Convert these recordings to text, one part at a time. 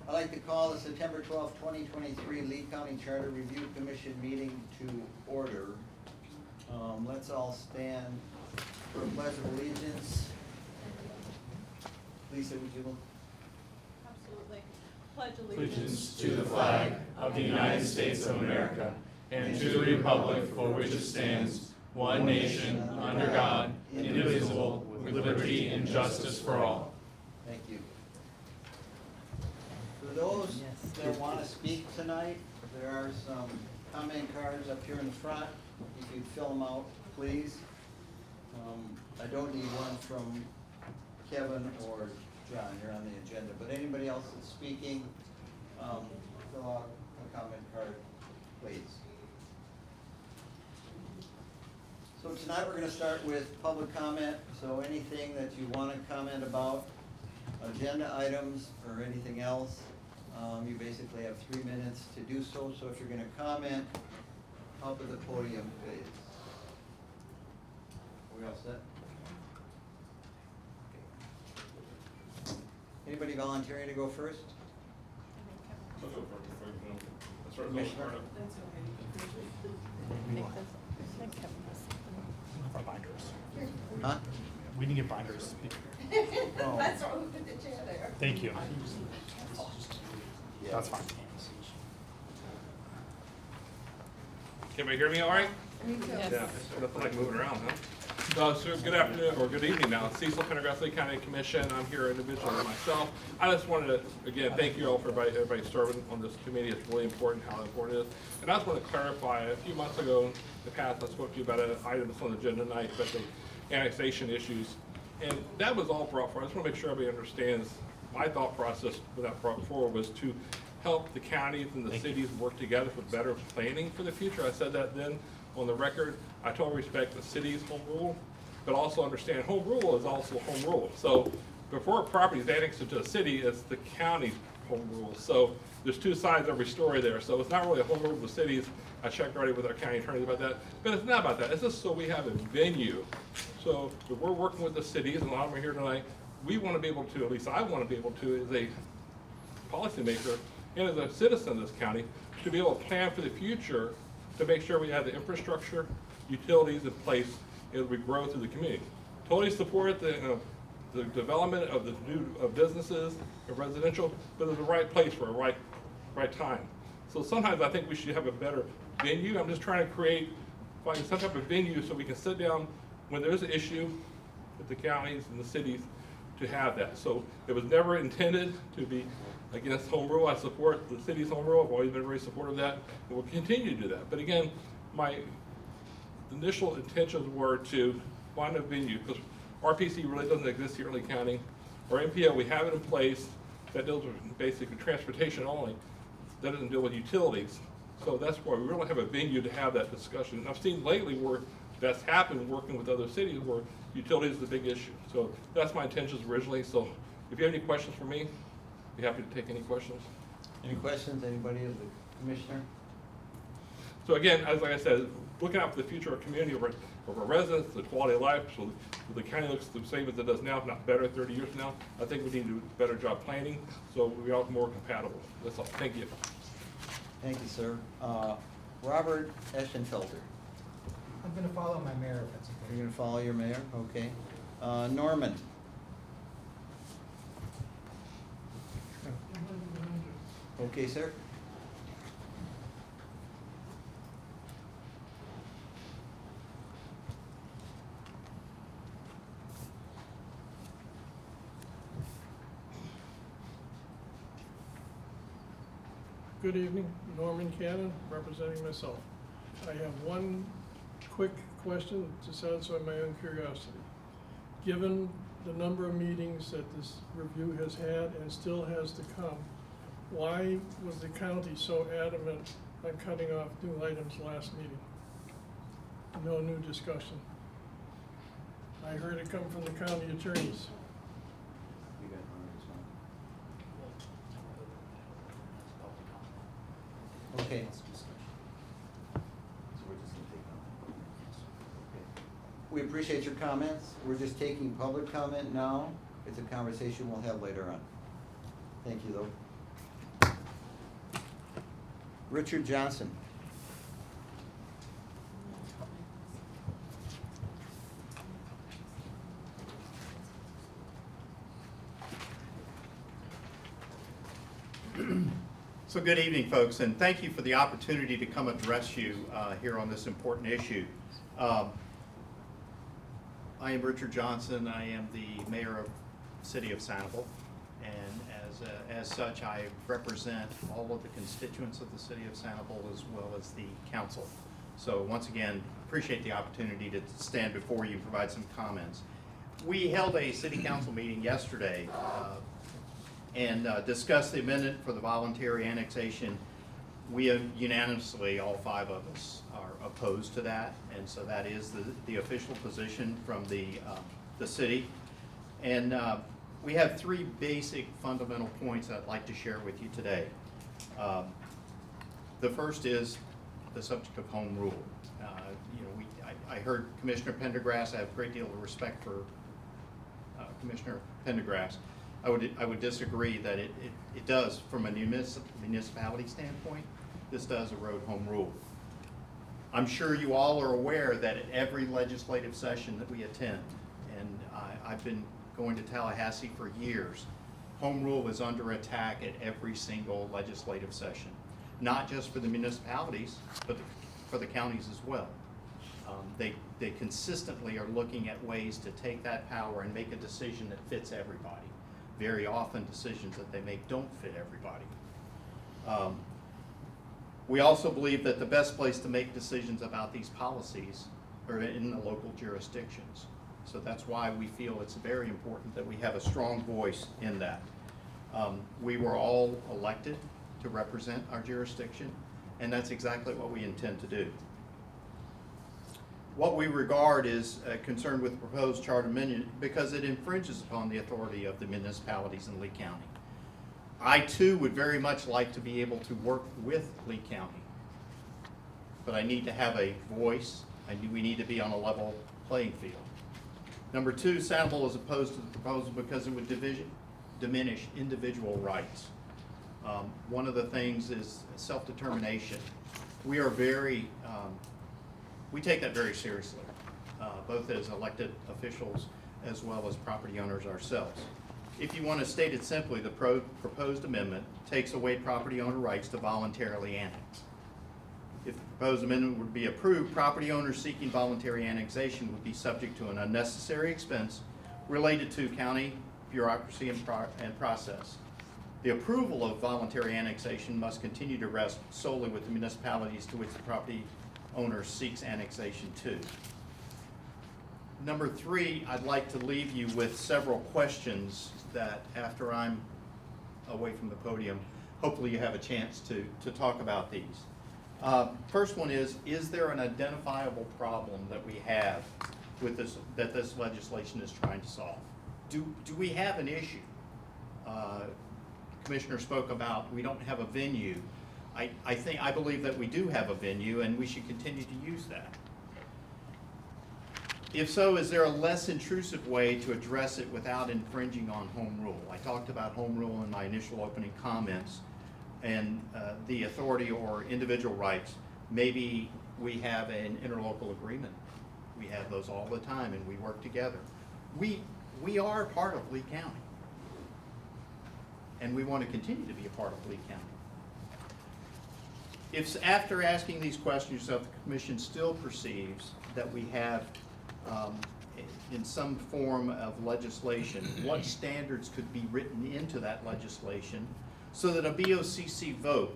I'd like to call the September 12th, 2023 Lee County Charter Review Commission meeting to order. Let's all stand for a pledge of allegiance. Lisa, would you? Absolutely. Pledge Allegiance to the flag of the United States of America and to the republic for which it stands, one nation, under God, indivisible, with liberty and justice for all. Thank you. For those that want to speak tonight, there are some comment cards up here in the front. If you'd fill them out, please. I don't need one from Kevin or John, you're on the agenda, but anybody else that's speaking, fill out a comment card, please. So tonight we're going to start with public comment, so anything that you want to comment about, agenda items or anything else, you basically have 3 minutes to do so. So if you're going to comment, up at the podium, please. Are we all set? Okay. Anybody volunteering to go first? Commissioner? Our binders. Huh? We didn't get binders. Oh. That's why we put the chair there. Thank you. Yeah. That's fine. Can everybody hear me all right? Yes. Yeah, nothing like moving around, huh? So good afternoon, or good evening now. Cecil Pendergrass, Lee County Commission. I'm here individually myself. I just wanted to, again, thank you all for everybody serving on this committee. It's really important how important it is. And I just want to clarify, a few months ago in the past, I spoke to you about an item that's on the agenda tonight, but the annexation issues. And that was all brought forward. I just want to make sure everybody understands my thought process with that brought forward was to help the counties and the cities work together for better planning for the future. I said that then on the record. I totally respect the city's home rule, but also understand home rule is also home rule. So before a property is annexed into a city, it's the county's home rule. So there's two sides of every story there. So it's not really a home rule of the cities. I checked already with our county attorneys about that, but it's not about that. It's just so we have a venue. So if we're working with the cities, and a lot of them are here tonight, we want to be able to, at least I want to be able to, as a policymaker and as a citizen of this county, to be able to plan for the future to make sure we have the infrastructure, utilities in place as we grow through the community. Totally support the development of the new businesses and residential, but it's the right place for a right time. So sometimes I think we should have a better venue. I'm just trying to find some type of venue so we can sit down when there's an issue with the counties and the cities to have that. So it was never intended to be against home rule. I support the city's home rule. I've always been very supportive of that, and will continue to do that. But again, my initial intentions were to find a venue, because RPC really doesn't exist here in Lee County. Or MPO, we have it in place that deals with basically transportation only. That doesn't deal with utilities. So that's why we really have a venue to have that discussion. And I've seen lately where that's happened working with other cities where utilities is a big issue. So that's my intentions originally. So if you have any questions for me, be happy to take any questions. Any questions, anybody of the commissioner? So again, as like I said, looking out for the future of our community, of our residents, the quality of life, so the county looks the same as it does now, if not better 30 years from now. I think we need to do a better job planning, so we are more compatible. That's all. Thank you. Thank you, sir. Robert Eschenfelder. I'm going to follow my mayor if that's okay. You're going to follow your mayor? Okay. Norman. Okay, sir. Good evening, Norman Cannon, representing myself. I have one quick question to satisfy my own curiosity. Given the number of meetings that this review has had and still has to come, why was the county so adamant on cutting off new items last meeting? No new discussion. I heard it come from the county attorneys. You got one as well. Okay. We appreciate your comments. We're just taking public comment now. It's a conversation we'll have later on. Thank you, though. Richard Johnson. So good evening, folks, and thank you for the opportunity to come address you here on this important issue. I am Richard Johnson. I am the mayor of the city of Sanibel, and as such, I represent all of the constituents of the city of Sanibel as well as the council. So once again, appreciate the opportunity to stand before you and provide some comments. We held a city council meeting yesterday and discussed the amendment for the voluntary annexation. We have unanimously, all 5 of us are opposed to that, and so that is the official position from the city. And we have 3 basic fundamental points I'd like to share with you today. The first is the subject of home rule. I heard Commissioner Pendergrass. I have a great deal of respect for Commissioner Pendergrass. I would disagree that it does, from a municipality standpoint, this does erode home rule. I'm sure you all are aware that at every legislative session that we attend, and I've been going to Tallahassee for years, home rule is under attack at every single legislative session, not just for the municipalities, but for the counties as well. They consistently are looking at ways to take that power and make a decision that fits everybody. Very often decisions that they make don't fit everybody. We also believe that the best place to make decisions about these policies are in the local jurisdictions. So that's why we feel it's very important that we have a strong voice in that. We were all elected to represent our jurisdiction, and that's exactly what we intend to do. What we regard is concerned with the proposed charter amendment because it infringes upon the authority of the municipalities in Lee County. I too would very much like to be able to work with Lee County, but I need to have a voice. We need to be on a level playing field. Number 2, Sanibel is opposed to the proposal because it would diminish individual rights. One of the things is self-determination. We are we take that very seriously, both as elected officials as well as property owners ourselves. If you want to state it simply, the proposed amendment takes away property owner rights to voluntarily annex. If the proposed amendment would be approved, property owners seeking voluntary annexation would be subject to an unnecessary expense related to county bureaucracy and process. The approval of voluntary annexation must continue to rest solely with the municipalities to which the property owner seeks annexation to. Number 3, I'd like to leave you with several questions that after I'm away from the podium, hopefully you have a chance to talk about these. First one is there an identifiable problem that we have with this, that this legislation is trying to solve? Do we have an issue? Commissioner spoke about we don't have a venue. I believe that we do have a venue and we should continue to use that. If so, is there a less intrusive way to address it without infringing on home rule? I talked about home rule in my initial opening comments and the authority or individual rights. Maybe we have an interlocal agreement. We have those all the time and we work together. We are part of Lee County and we want to continue to be a part of Lee County. If after asking these questions, the commission still perceives that we have in some form of legislation, what standards could be written into that legislation so that a BOCC vote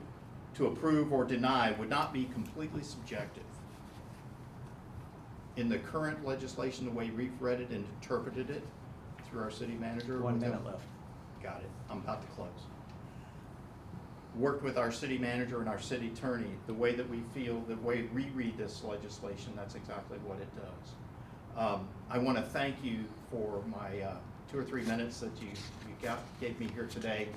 to approve or deny would not be completely subjective? In the current legislation, the way we've read it and interpreted it through our city manager. 1 minute left. Got it. I'm about to close. Worked with our city manager and our city attorney, the way that we feel, the way we read this legislation, that's exactly what it does. I want to thank you for my 2 or 3 minutes that you gave me here today.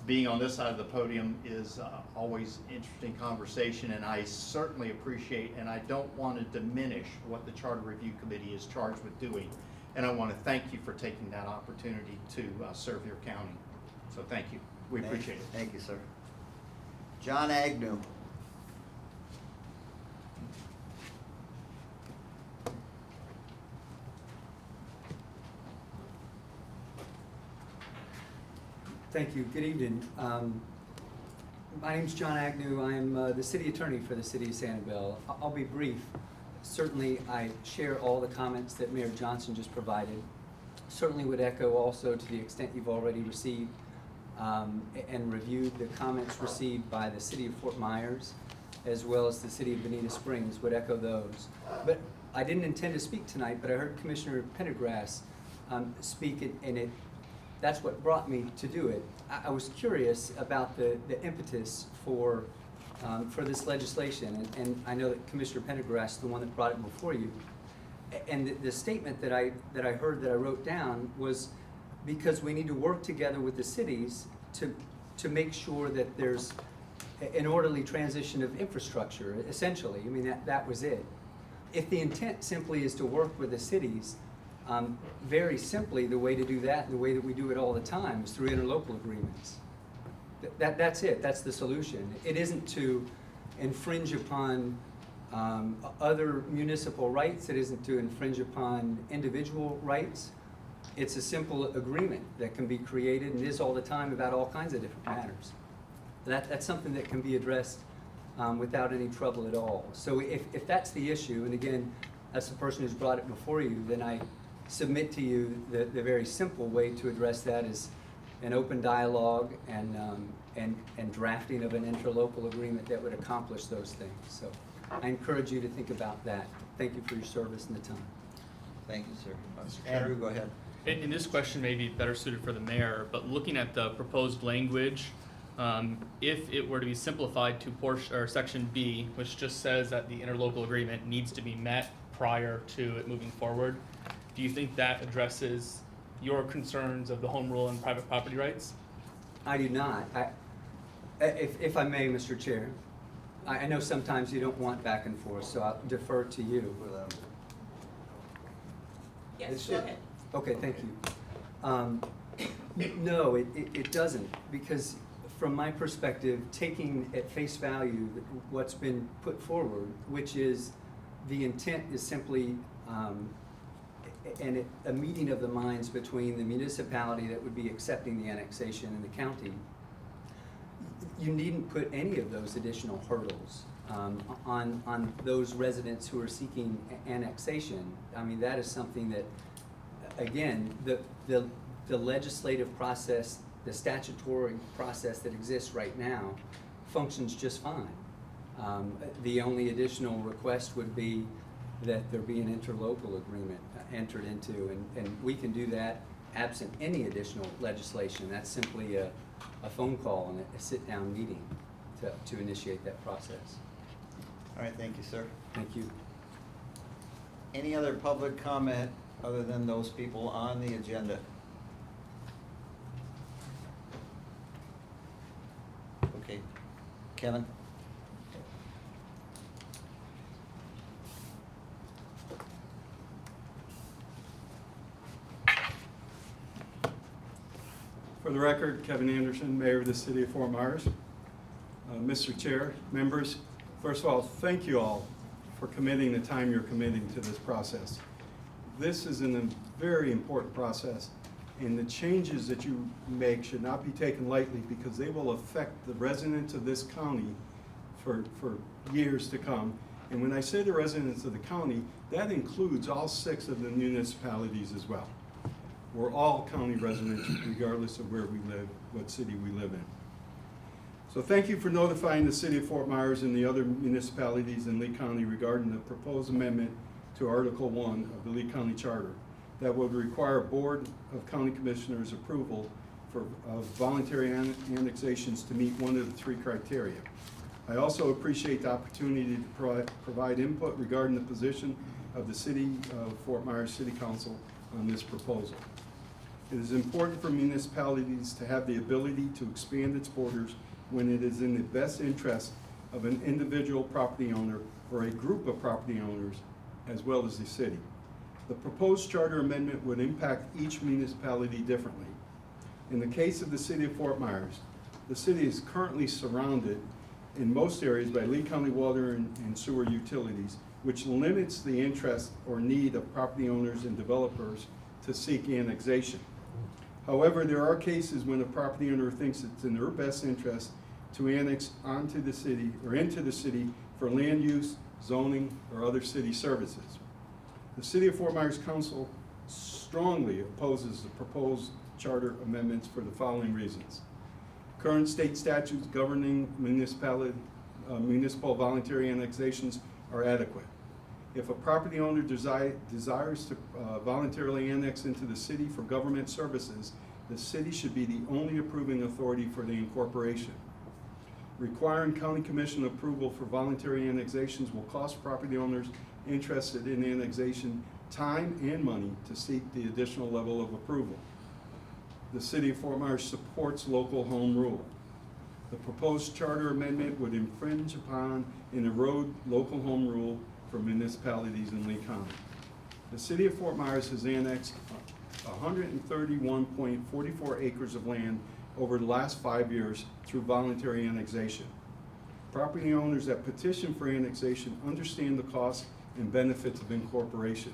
Being on this side of the podium is always interesting conversation, and I certainly appreciate, and I don't want to diminish what the Charter Review Committee is charged with doing. And I want to thank you for taking that opportunity to serve your county. So thank you. We appreciate it. Thank you, sir. John Agnew. Thank you. Good evening. My name's John Agnew. I'm the city attorney for the city of Sanibel. I'll be brief. Certainly, I share all the comments that Mayor Johnson just provided. Certainly would echo also to the extent you've already received and reviewed the comments received by the city of Fort Myers as well as the city of Bonita Springs, would echo those. But I didn't intend to speak tonight, but I heard Commissioner Pendergrass speak, and that's what brought me to do it. I was curious about the impetus for this legislation, and I know that Commissioner Pendergrass is the one that brought it before you. And the statement that I heard, that I wrote down, was because we need to work together with the cities to make sure that there's an orderly transition of infrastructure, essentially. I mean, that was it. If the intent simply is to work with the cities, very simply, the way to do that, and the way that we do it all the time, is through interlocal agreements. That's it. That's the solution. It isn't to infringe upon other municipal rights. It isn't to infringe upon individual rights. It's a simple agreement that can be created and is all the time about all kinds of different matters. That's something that can be addressed without any trouble at all. So if that's the issue, and again, as the person who's brought it before you, then I submit to you the very simple way to address that is an open dialogue and drafting of an interlocal agreement that would accomplish those things. So I encourage you to think about that. Thank you for your service and the time. Thank you, sir. Mr. Chair. Andrew, go ahead. And this question may be better suited for the mayor, but looking at the proposed language, if it were to be simplified to section B, which just says that the interlocal agreement needs to be met prior to it moving forward, do you think that addresses your concerns of the home rule and private property rights? I do not. If I may, Mr. Chair, I know sometimes you don't want back and forth, so I'll defer to you. Yes, go ahead. Okay, thank you. No, it doesn't, because from my perspective, taking at face value what's been put forward, which is the intent is simply a meeting of the minds between the municipality that would be accepting the annexation and the county. You needn't put any of those additional hurdles on those residents who are seeking annexation. I mean, that is something that, again, the legislative process, the statutory process that exists right now functions just fine. The only additional request would be that there be an interlocal agreement entered into, and we can do that absent any additional legislation. That's simply a phone call and a sit-down meeting to initiate that process. All right, thank you, sir. Thank you. Any other public comment other than those people on the agenda? Okay, Kevin? For the record, Kevin Anderson, Mayor of the City of Fort Myers. Mr. Chair, members, first of all, thank you all for committing the time you're committing to this process. This is a very important process, and the changes that you make should not be taken lightly because they will affect the residents of this county for years to come. And when I say the residents of the county, that includes all 6 of the municipalities as well. We're all county residents regardless of where we live, what city we live in. So thank you for notifying the City of Fort Myers and the other municipalities in Lee County regarding the proposed amendment to Article 1 of the Lee County Charter that would require a Board of County Commissioners approval of voluntary annexations to meet one of the 3 criteria. I also appreciate the opportunity to provide input regarding the position of the City of Fort Myers City Council on this proposal. It is important for municipalities to have the ability to expand its borders when it is in the best interest of an individual property owner or a group of property owners, as well as the city. The proposed charter amendment would impact each municipality differently. In the case of the City of Fort Myers, the city is currently surrounded in most areas by Lee County Water and Sewer Utilities, which limits the interest or need of property owners and developers to seek annexation. However, there are cases when a property owner thinks it's in their best interest to annex onto the city or into the city for land use, zoning, or other city services. The City of Fort Myers Council strongly opposes the proposed charter amendments for the following reasons. Current state statutes governing municipal voluntary annexations are adequate. If a property owner desires to voluntarily annex into the city for government services, the city should be the only approving authority for the incorporation. Requiring county commission approval for voluntary annexations will cost property owners interested in annexation time and money to seek the additional level of approval. The City of Fort Myers supports local home rule. The proposed charter amendment would infringe upon and erode local home rule for municipalities in Lee County. The City of Fort Myers has annexed 131.44 acres of land over the last 5 years through voluntary annexation. Property owners that petition for annexation understand the costs and benefits of incorporation.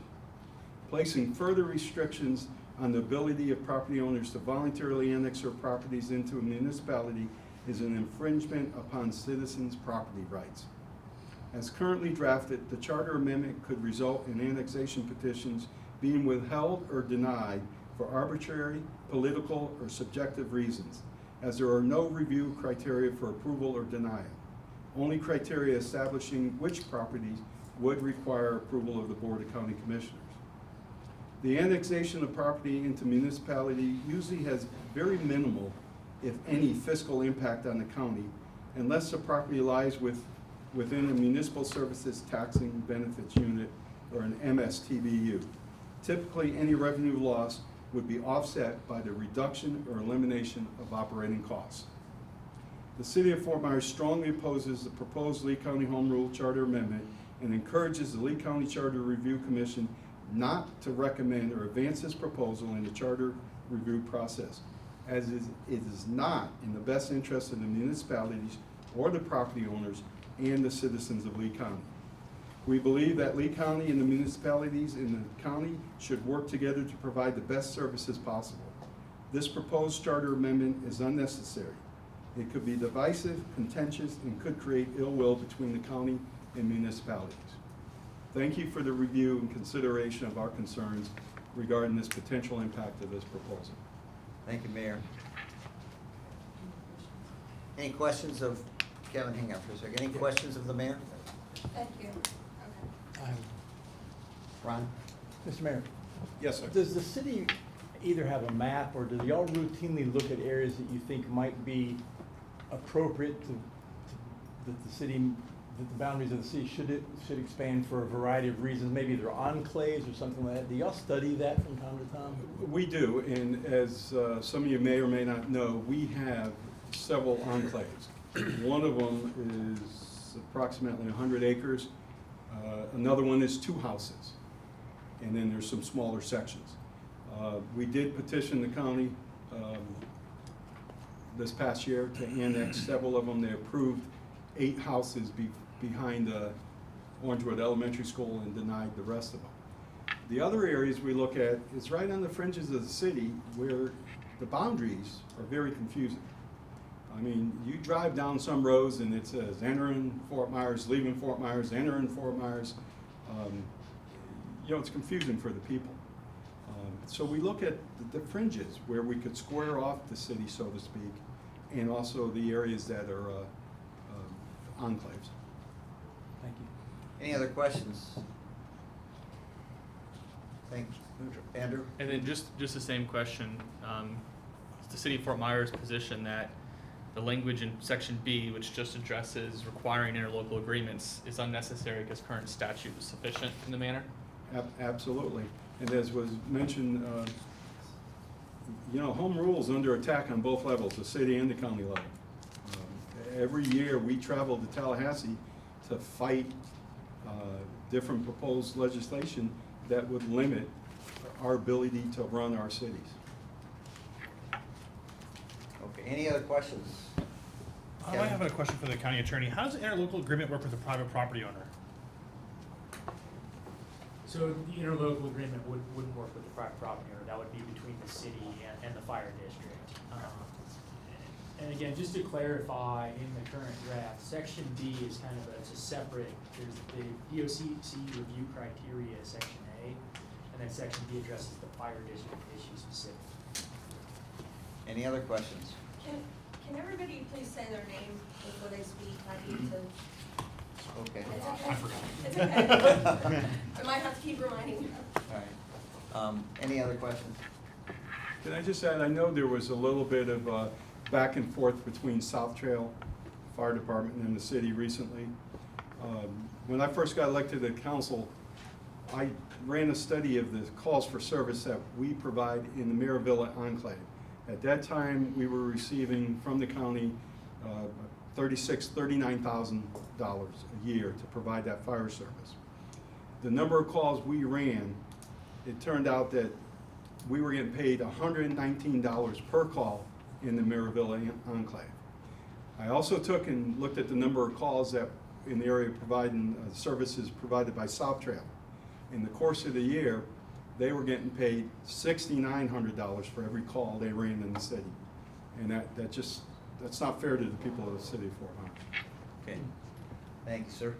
Placing further restrictions on the ability of property owners to voluntarily annex their properties into a municipality is an infringement upon citizens' property rights. As currently drafted, the charter amendment could result in annexation petitions being withheld or denied for arbitrary, political, or subjective reasons, as there are no review criteria for approval or denial, only criteria establishing which properties would require approval of the Board of County Commissioners. The annexation of property into municipality usually has very minimal, if any, fiscal impact on the county, unless the property lies within a municipal services taxing benefits unit or an MSTBU. Typically, any revenue loss would be offset by the reduction or elimination of operating costs. The City of Fort Myers strongly opposes the proposed Lee County Home Rule Charter Amendment and encourages the Lee County Charter Review Commission not to recommend or advance this proposal in the charter review process, as it is not in the best interest of the municipalities or the property owners and the citizens of Lee County. We believe that Lee County and the municipalities in the county should work together to provide the best services possible. This proposed charter amendment is unnecessary. It could be divisive, contentious, and could create ill will between the county and municipalities. Thank you for the review and consideration of our concerns regarding this potential impact of this proposal. Thank you, Mayor. Any questions of Kevin? Hang on for a second. Any questions of the mayor? Thank you. Okay. Ron? Mr. Mayor, Yes, sir. does the city either have a map, or do y'all routinely look at areas that you think might be appropriate that the city, that the boundaries of the city should expand for a variety of reasons? Maybe they're enclaves or something like that. Do y'all study that from time to time? We do, and as some of you may or may not know, we have several enclaves. One of them is approximately 100 acres. Another one is 2 houses, and then there's some smaller sections. We did petition the county this past year to annex several of them. They approved 8 houses behind Orangewood Elementary School and denied the rest of them. The other areas we look at is right on the fringes of the city where the boundaries are very confusing. I mean, you drive down some roads and it says entering Fort Myers, leaving Fort Myers, entering Fort Myers. You know, it's confusing for the people. So we look at the fringes where we could square off the city, so to speak, and also the areas that are enclaves. Thank you. Any other questions? Thank you. Andrew? And then just the same question, it's the City of Fort Myers' position that the language in section B, which just addresses requiring interlocal agreements, is unnecessary because current statute is sufficient in the manner? Absolutely. And as was mentioned, you know, home rule is under attack on both levels, the city and the county level. Every year we travel to Tallahassee to fight different proposed legislation that would limit our ability to run our cities. Okay, any other questions? I have a question for the county attorney. How does the interlocal agreement work with a private property owner? So the interlocal agreement wouldn't work with the private property owner, that would be between the city and the fire district. And again, just to clarify, in the current draft, section B is kind of, it's a separate, there's the DOCC review criteria, section A, and then section B addresses the fire district issue specific. Any other questions? Can everybody please say their name before they speak? I need to. Okay. It's okay. I forgot. It's okay. I might have to keep reminding you. All right. Any other questions? Can I just add, I know there was a little bit of back and forth between South Trail Fire Department and the city recently. When I first got elected to council, I ran a study of the calls for service that we provide in the Maryville Enclave. At that time, we were receiving from the county $39,000 a year to provide that fire service. The number of calls we ran, it turned out that we were getting paid $119 per call in the Maryville Enclave. I also took and looked at the number of calls that in the area providing services provided by South Trail. In the course of the year, they were getting paid $6,900 for every call they ran in the city. And that's not fair to the people of the city of Fort Myers. Okay. Thank you, sir.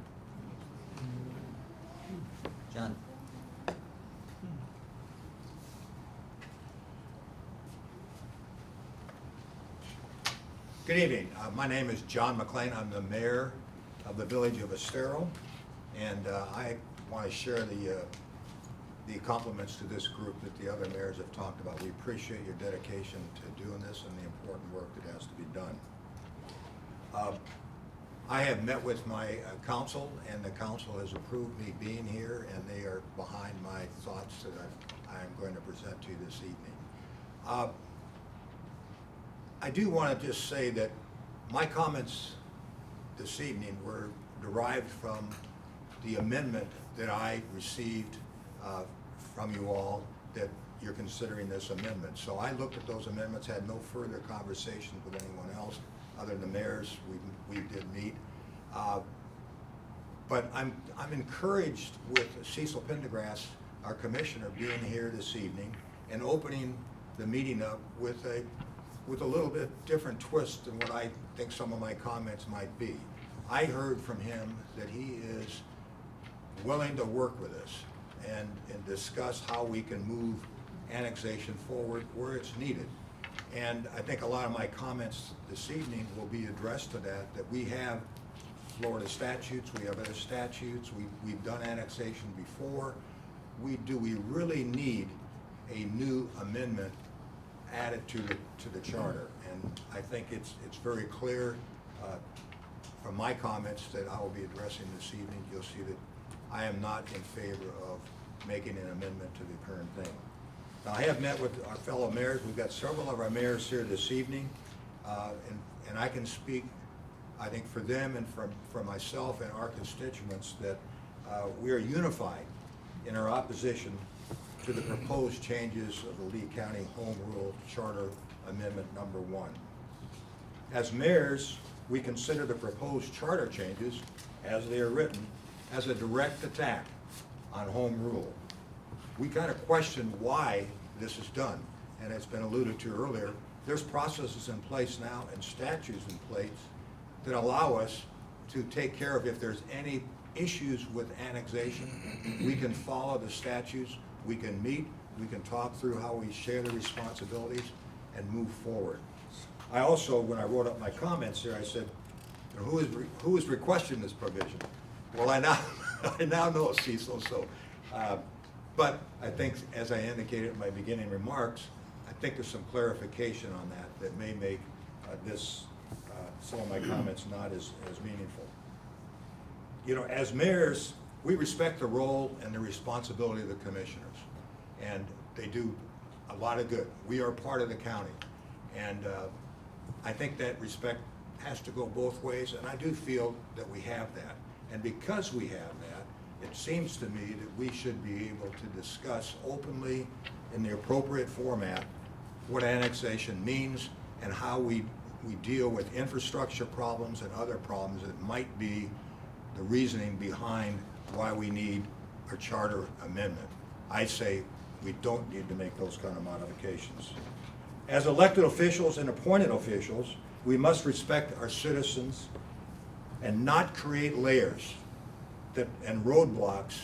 John? Good evening. My name is John McLean. I'm the mayor of the village of Estero, and I want to share the compliments to this group that the other mayors have talked about. We appreciate your dedication to doing this and the important work that has to be done. I have met with my council, and the council has approved me being here, and they are behind my thoughts that I'm going to present to you this evening. I do want to just say that my comments this evening were derived from the amendment that I received from you all, that you're considering this amendment. So I looked at those amendments, had no further conversations with anyone else other than the mayors. We did meet. But I'm encouraged with Cecil Pendergrass, our commissioner, being here this evening and opening the meeting up with a little bit different twist than what I think some of my comments might be. I heard from him that he is willing to work with us and discuss how we can move annexation forward where it's needed. And I think a lot of my comments this evening will be addressed to that we have Florida statutes, we have other statutes, we've done annexation before. We really need a new amendment added to the charter, and I think it's very clear from my comments that I will be addressing this evening. You'll see that I am not in favor of making an amendment to the current thing. Now, I have met with our fellow mayors. We've got several of our mayors here this evening, and I can speak, I think, for them and for myself and our constituents that we are unified in our opposition to the proposed changes of the Lee County Home Rule Charter Amendment Number 1. As mayors, we consider the proposed charter changes, as they are written, as a direct attack on home rule. We kind of question why this is done, and it's been alluded to earlier. There's processes in place now and statutes in place that allow us to take care of if there's any issues with annexation. We can follow the statutes. We can meet, we can talk through how we share the responsibilities and move forward. I also, when I wrote up my comments here, I said, who is requesting this provision? Well, I now know Cecil, so, but I think, as I indicated in my beginning remarks, I think there's some clarification on that may make some of my comments not as meaningful. You know, as mayors, we respect the role and the responsibility of the commissioners, and they do a lot of good. We are part of the county, and I think that respect has to go both ways, and I do feel that we have that. And because we have that, it seems to me that we should be able to discuss openly in the appropriate format what annexation means and how we we deal with infrastructure problems and other problems that might be the reasoning behind why we need a charter amendment. I say we don't need to make those kind of modifications. As elected officials and appointed officials, we must respect our citizens and not create layers and roadblocks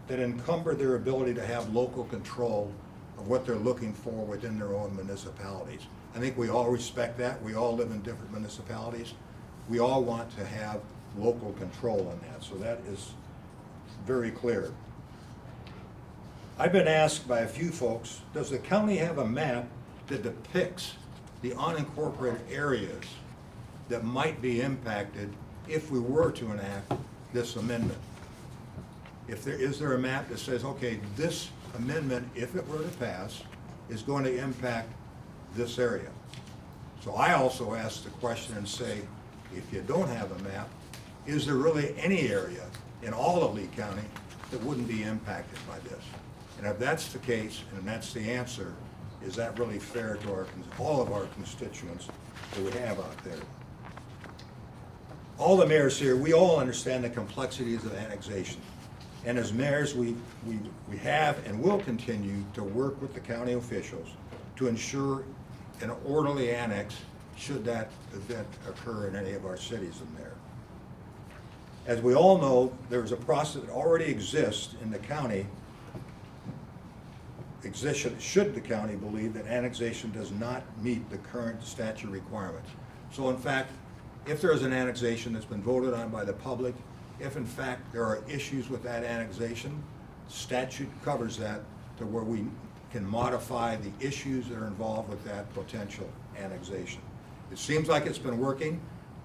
that encumber their ability to have local control of what they're looking for within their own municipalities. I think we all respect that. We all live in different municipalities. We all want to have local control on that, so that is very clear. I've been asked by a few folks, does the county have a map that depicts the unincorporated areas that might be impacted if we were to enact this amendment? Is there a map that says, okay, this amendment, if it were to pass, is going to impact this area? So I also ask the question and say, if you don't have a map, is there really any area in all of Lee County that wouldn't be impacted by this? And if that's the case, and that's the answer, is that really fair to all of our constituents that we have out there? All the mayors here, we all understand the complexities of annexation. And as mayors, we have and will continue to work with the county officials to ensure an orderly annex should that event occur in any of our cities in there. As we all know, there's a process that already exists in the county, should the county believe that annexation does not meet the current statute requirements. So in fact, if there is an annexation that's been voted on by the public, if in fact there are issues with that annexation, statute covers that to where we can modify the issues that are involved with that potential annexation. It seems like it's been working.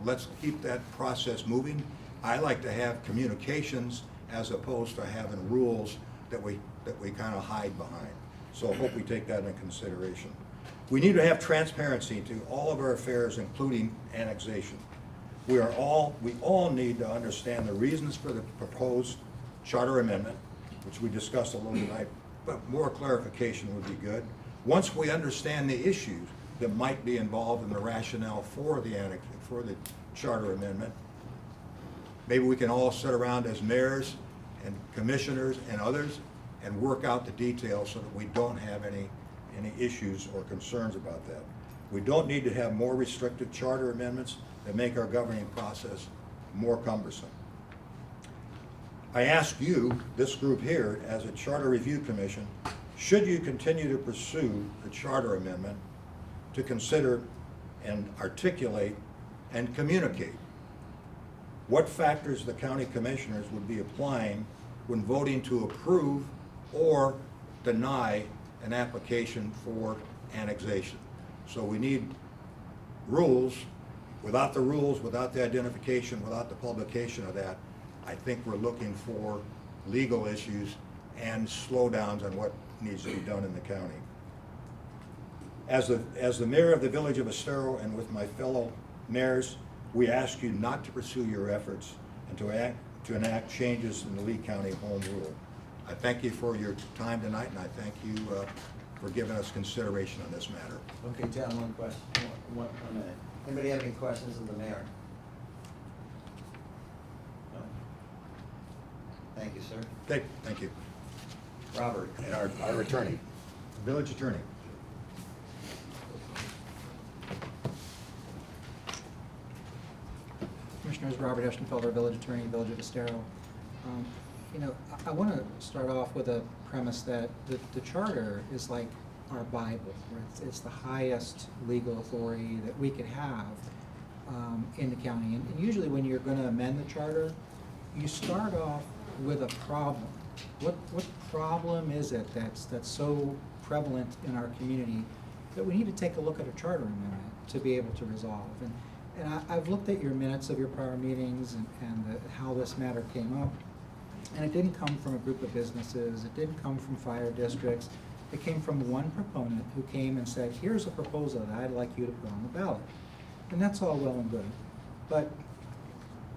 Let's keep that process moving. I like to have communications as opposed to having rules that we kind of hide behind. So I hope we take that into consideration. We need to have transparency to all of our affairs, including annexation. We all need to understand the reasons for the proposed charter amendment, which we discussed a little tonight, but more clarification would be good. Once we understand the issues that might be involved in the rationale for the charter amendment, maybe we can all sit around as mayors and commissioners and others and work out the details so that we don't have any issues or concerns about that. We don't need to have more restrictive charter amendments that make our governing process more cumbersome. I ask you, this group here, as a Charter Review Commission, should you continue to pursue the charter amendment, to consider and articulate and communicate what factors the county commissioners would be applying when voting to approve or deny an application for annexation. So we need rules. Without the rules, without the identification, without the publication of that, I think we're looking for legal issues and slowdowns on what needs to be done in the county. As the mayor of the village of Estero and with my fellow mayors, we ask you not to pursue your efforts and to enact changes in the Lee County Home Rule. I thank you for your time tonight, and I thank you for giving us consideration on this matter. Okay, John, one question, one minute. Anybody have any questions of the mayor? No? Thank you, sir. Okay, thank you. Robert? And our attorney, village attorney. Commissioners, Robert Eschenfelder, Village Attorney, Village of Estero. I want to start off with a premise that the charter is like our Bible, right? It's the highest legal authority that we could have in the county. And usually when you're going to amend the charter, you start off with a problem. What problem is it that's so prevalent in our community that we need to take a look at a charter amendment to be able to resolve? And I've looked at your minutes of your prior meetings and how this matter came up. And it didn't come from a group of businesses. It didn't come from fire districts. It came from one proponent who came and said, here's a proposal that I'd like you to put on the ballot. And that's all well and good. But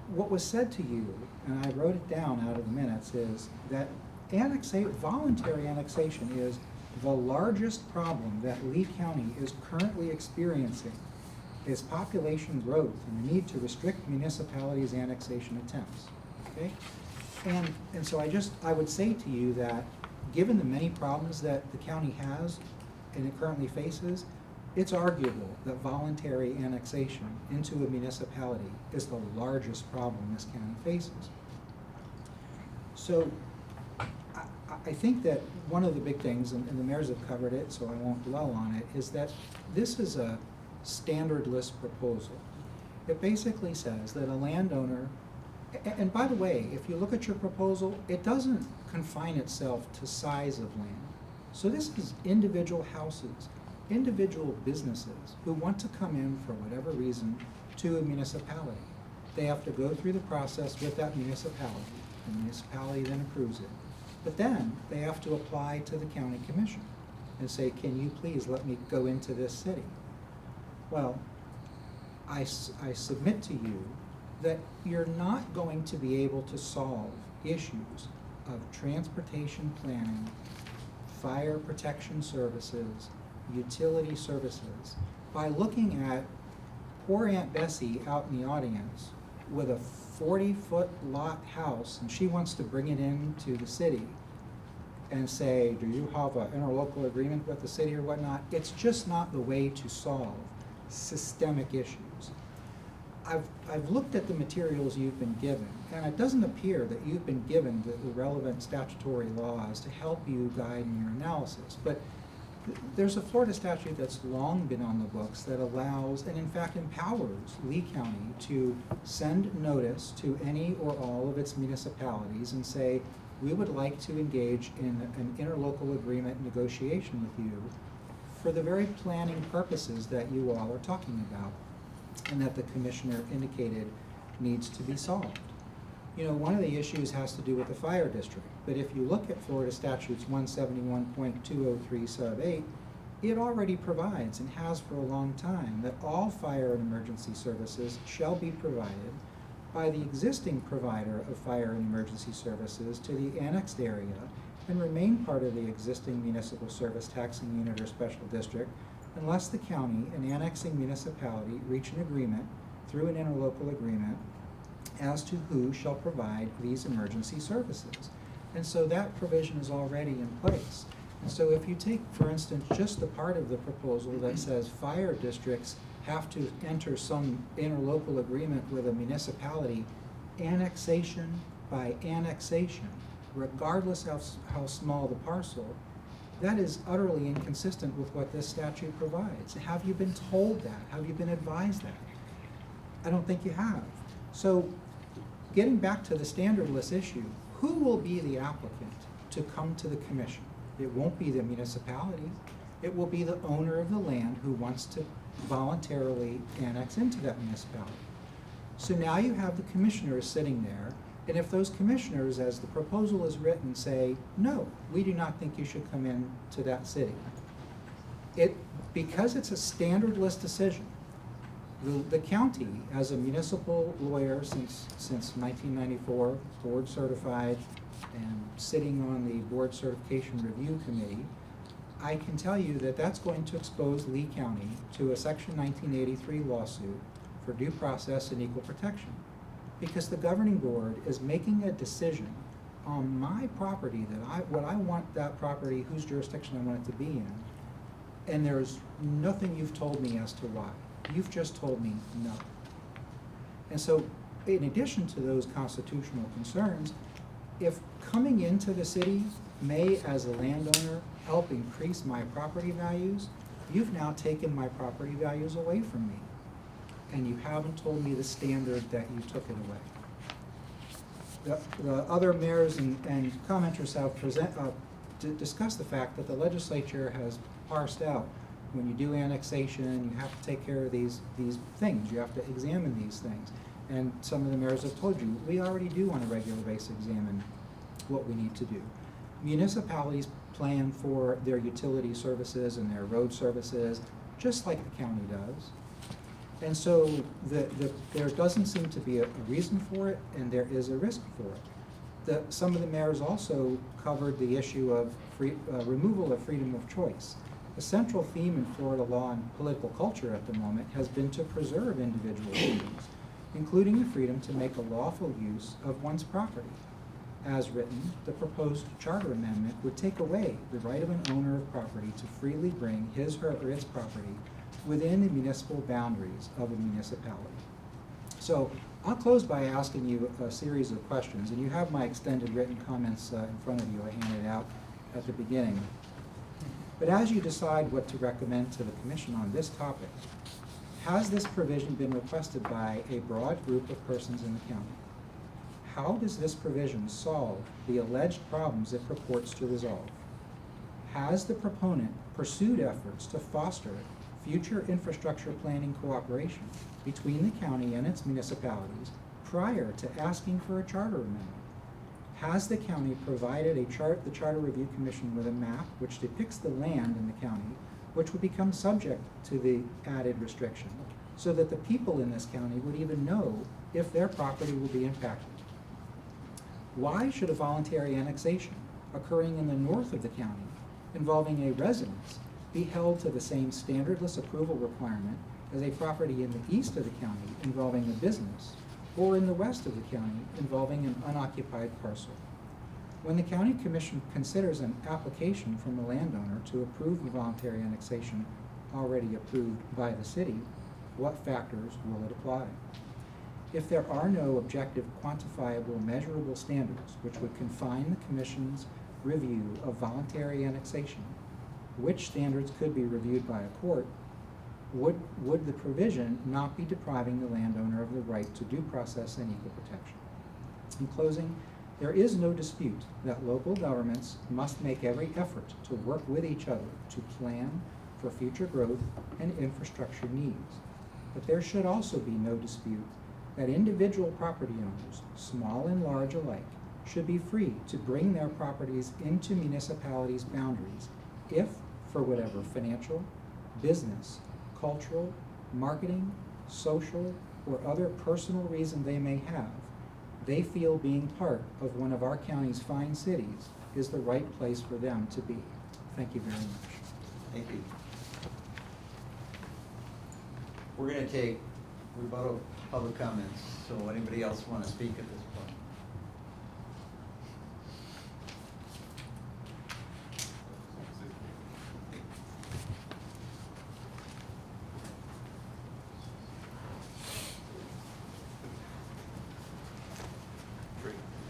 what was said to you, and I wrote it down out of the minutes, is that voluntary annexation is the largest problem that Lee County is currently experiencing is population growth and the need to restrict municipalities' annexation attempts, okay? And so I would say to you that, given the many problems that the county has and it currently faces, it's arguable that voluntary annexation into a municipality is the largest problem this county faces. So I think that one of the big things, and the mayors have covered it, so I won't dwell on it, is that this is a standardless proposal. It basically says that a landowner, and by the way, if you look at your proposal, it doesn't confine itself to size of land. So this is individual houses, individual businesses who want to come in for whatever reason to a municipality. They have to go through the process with that municipality. The municipality then approves it. But then they have to apply to the county commission and say, can you please let me go into this city? Well, I submit to you that you're not going to be able to solve issues of transportation planning, fire protection services, utility services by looking at poor Aunt Bessie out in the audience with a 40-foot lot house, and she wants to bring it into the city and say, do you have an interlocal agreement with the city or whatnot? It's just not the way to solve systemic issues. I've looked at the materials you've been given, and it doesn't appear that you've been given the relevant statutory laws to help you guide in your analysis. But there's a Florida statute that's long been on the books that allows, and in fact empowers, Lee County to send notice to any or all of its municipalities and say, we would like to engage in an interlocal agreement negotiation with you for the very planning purposes that you all are talking about and that the commissioner indicated needs to be solved. You know, one of the issues has to do with the fire district, but if you look at Florida statutes 171.203 sub 8, it already provides, and has for a long time, that all fire and emergency services shall be provided by the existing provider of fire and emergency services to the annexed area and remain part of the existing municipal service taxing unit or special district unless the county and annexing municipality reach an agreement through an interlocal agreement as to who shall provide these emergency services. And so that provision is already in place. And so if you take, for instance, just the part of the proposal that says fire districts have to enter some interlocal agreement with a municipality, annexation by annexation, regardless of how small the parcel, that is utterly inconsistent with what this statute provides. Have you been told that? Have you been advised that? I don't think you have. So getting back to the standardless issue, who will be the applicant to come to the commission? It won't be the municipality. It will be the owner of the land who wants to voluntarily annex into that municipality. So now you have the commissioners sitting there, and if those commissioners, as the proposal is written, say, no, we do not think you should come in to that city, because it's a standardless decision, the county, as a municipal lawyer since 1994, board certified, and sitting on the board certification review committee, I can tell you that that's going to expose Lee County to a Section 1983 lawsuit for due process and equal protection, because the governing board is making a decision on my property what I want that property, whose jurisdiction I want it to be in, and there's nothing you've told me as to why. You've just told me no. And so, in addition to those constitutional concerns, if coming into the city may, as a landowner, help increase my property values, you've now taken my property values away from me. And you haven't told me the standard that you took it away. The other mayors and commenters have discussed the fact that the legislature has parsed out, when you do annexation, you have to take care of these things. You have to examine these things. And some of the mayors have told you, we already do on a regular basis examine what we need to do. Municipalities plan for their utility services and their road services, just like the county does. And so there doesn't seem to be a reason for it, and there is a risk for it. Some of the mayors also covered the issue of removal of freedom of choice. A central theme in Florida law and political culture at the moment has been to preserve individual freedoms, including the freedom to make a lawful use of one's property. As written, the proposed charter amendment would take away the right of an owner of property to freely bring his, her, or its property within the municipal boundaries of a municipality. So I'll close by asking you a series of questions, and you have my extended written comments in front of you. I handed out at the beginning. But as you decide what to recommend to the Commission on this topic, has this provision been requested by a broad group of persons in the county? How does this provision solve the alleged problems it purports to resolve? Has the proponent pursued efforts to foster future infrastructure planning cooperation between the county and its municipalities prior to asking for a charter amendment? Has the county provided the Charter Review Commission with a map which depicts the land in the county which would become subject to the added restriction, so that the people in this county would even know if their property will be impacted? Why should a voluntary annexation occurring in the north of the county involving a residence be held to the same standardless approval requirement as a property in the east of the county involving a business, or in the west of the county involving an unoccupied parcel? When the County Commission considers an application from a landowner to approve the voluntary annexation already approved by the city, what factors will it apply? If there are no objective, quantifiable, measurable standards which would confine the Commission's review of voluntary annexation, which standards could be reviewed by a court? Would the provision not be depriving the landowner of the right to due process and equal protection? In closing, there is no dispute that local governments must make every effort to work with each other to plan for future growth and infrastructure needs. But there should also be no dispute that individual property owners, small and large alike, should be free to bring their properties into municipalities' boundaries if, for whatever financial, business, cultural, marketing, social, or other personal reason they may have, they feel being part of one of our county's fine cities is the right place for them to be. Thank you very much. Thank you. We're gonna take rebuttal public comments, so anybody else want to speak at this point?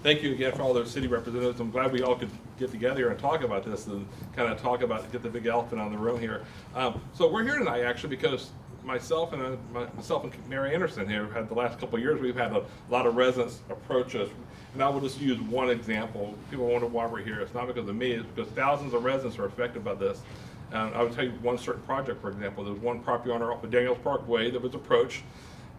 Thank you again for all those city representatives. I'm glad we all could get together and talk about this and kind of talk about, get the big elephant on the room here. So we're here tonight actually because myself and Mary Anderson here had the last couple of years, we've had a lot of residents approach us. And I will just use one example. People wonder why we're here. It's not because of me, it's because thousands of residents are affected by this. I would tell you one certain project, for example. There's one property owner off of Daniels Parkway that was approached.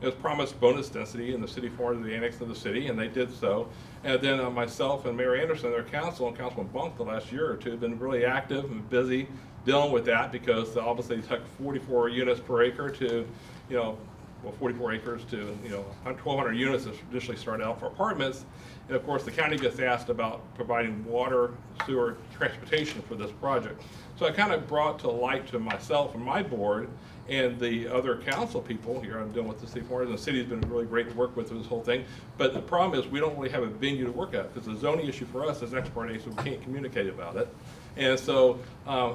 It was promised bonus density, and the city formed the annex of the city, and they did so. And then myself and Mary Anderson, their council, and Councilman Bunk the last year or two have been really active and busy dealing with that, because obviously it took 44 units per acre to, 44 acres to, 1,200 units that traditionally started out for apartments. And of course, the county gets asked about providing water, sewer, transportation for this project. So I kind of brought to light to myself and my board and the other council people here, I'm dealing with the city board, and the city's been really great to work with this whole thing. But the problem is we don't really have a venue to work at, because the zoning issue for us is ex parte, so we can't communicate about it. And so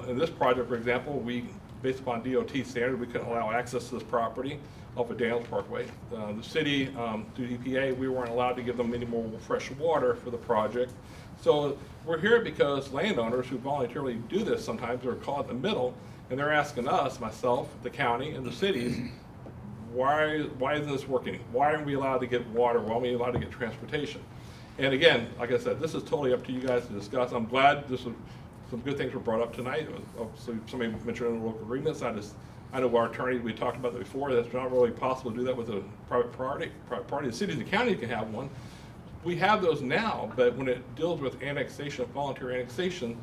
in this project, for example, we, based upon DOT standard, we couldn't allow access to this property off of Daniels Parkway. The city, through EPA, we weren't allowed to give them any more fresh water for the project. So we're here because landowners who voluntarily do this sometimes are caught in the middle, and they're asking us, myself, the county, and the cities, why isn't this working? Why aren't we allowed to get water? Why aren't we allowed to get transportation? And again, like I said, this is totally up to you guys to discuss. I'm glad some good things were brought up tonight. Obviously, somebody mentioned interlocal agreements. I know our attorney, we talked about that before, that's not really possible to do that with a private party. The cities and counties can have one. We have those now, but when it deals with annexation, voluntary annexation,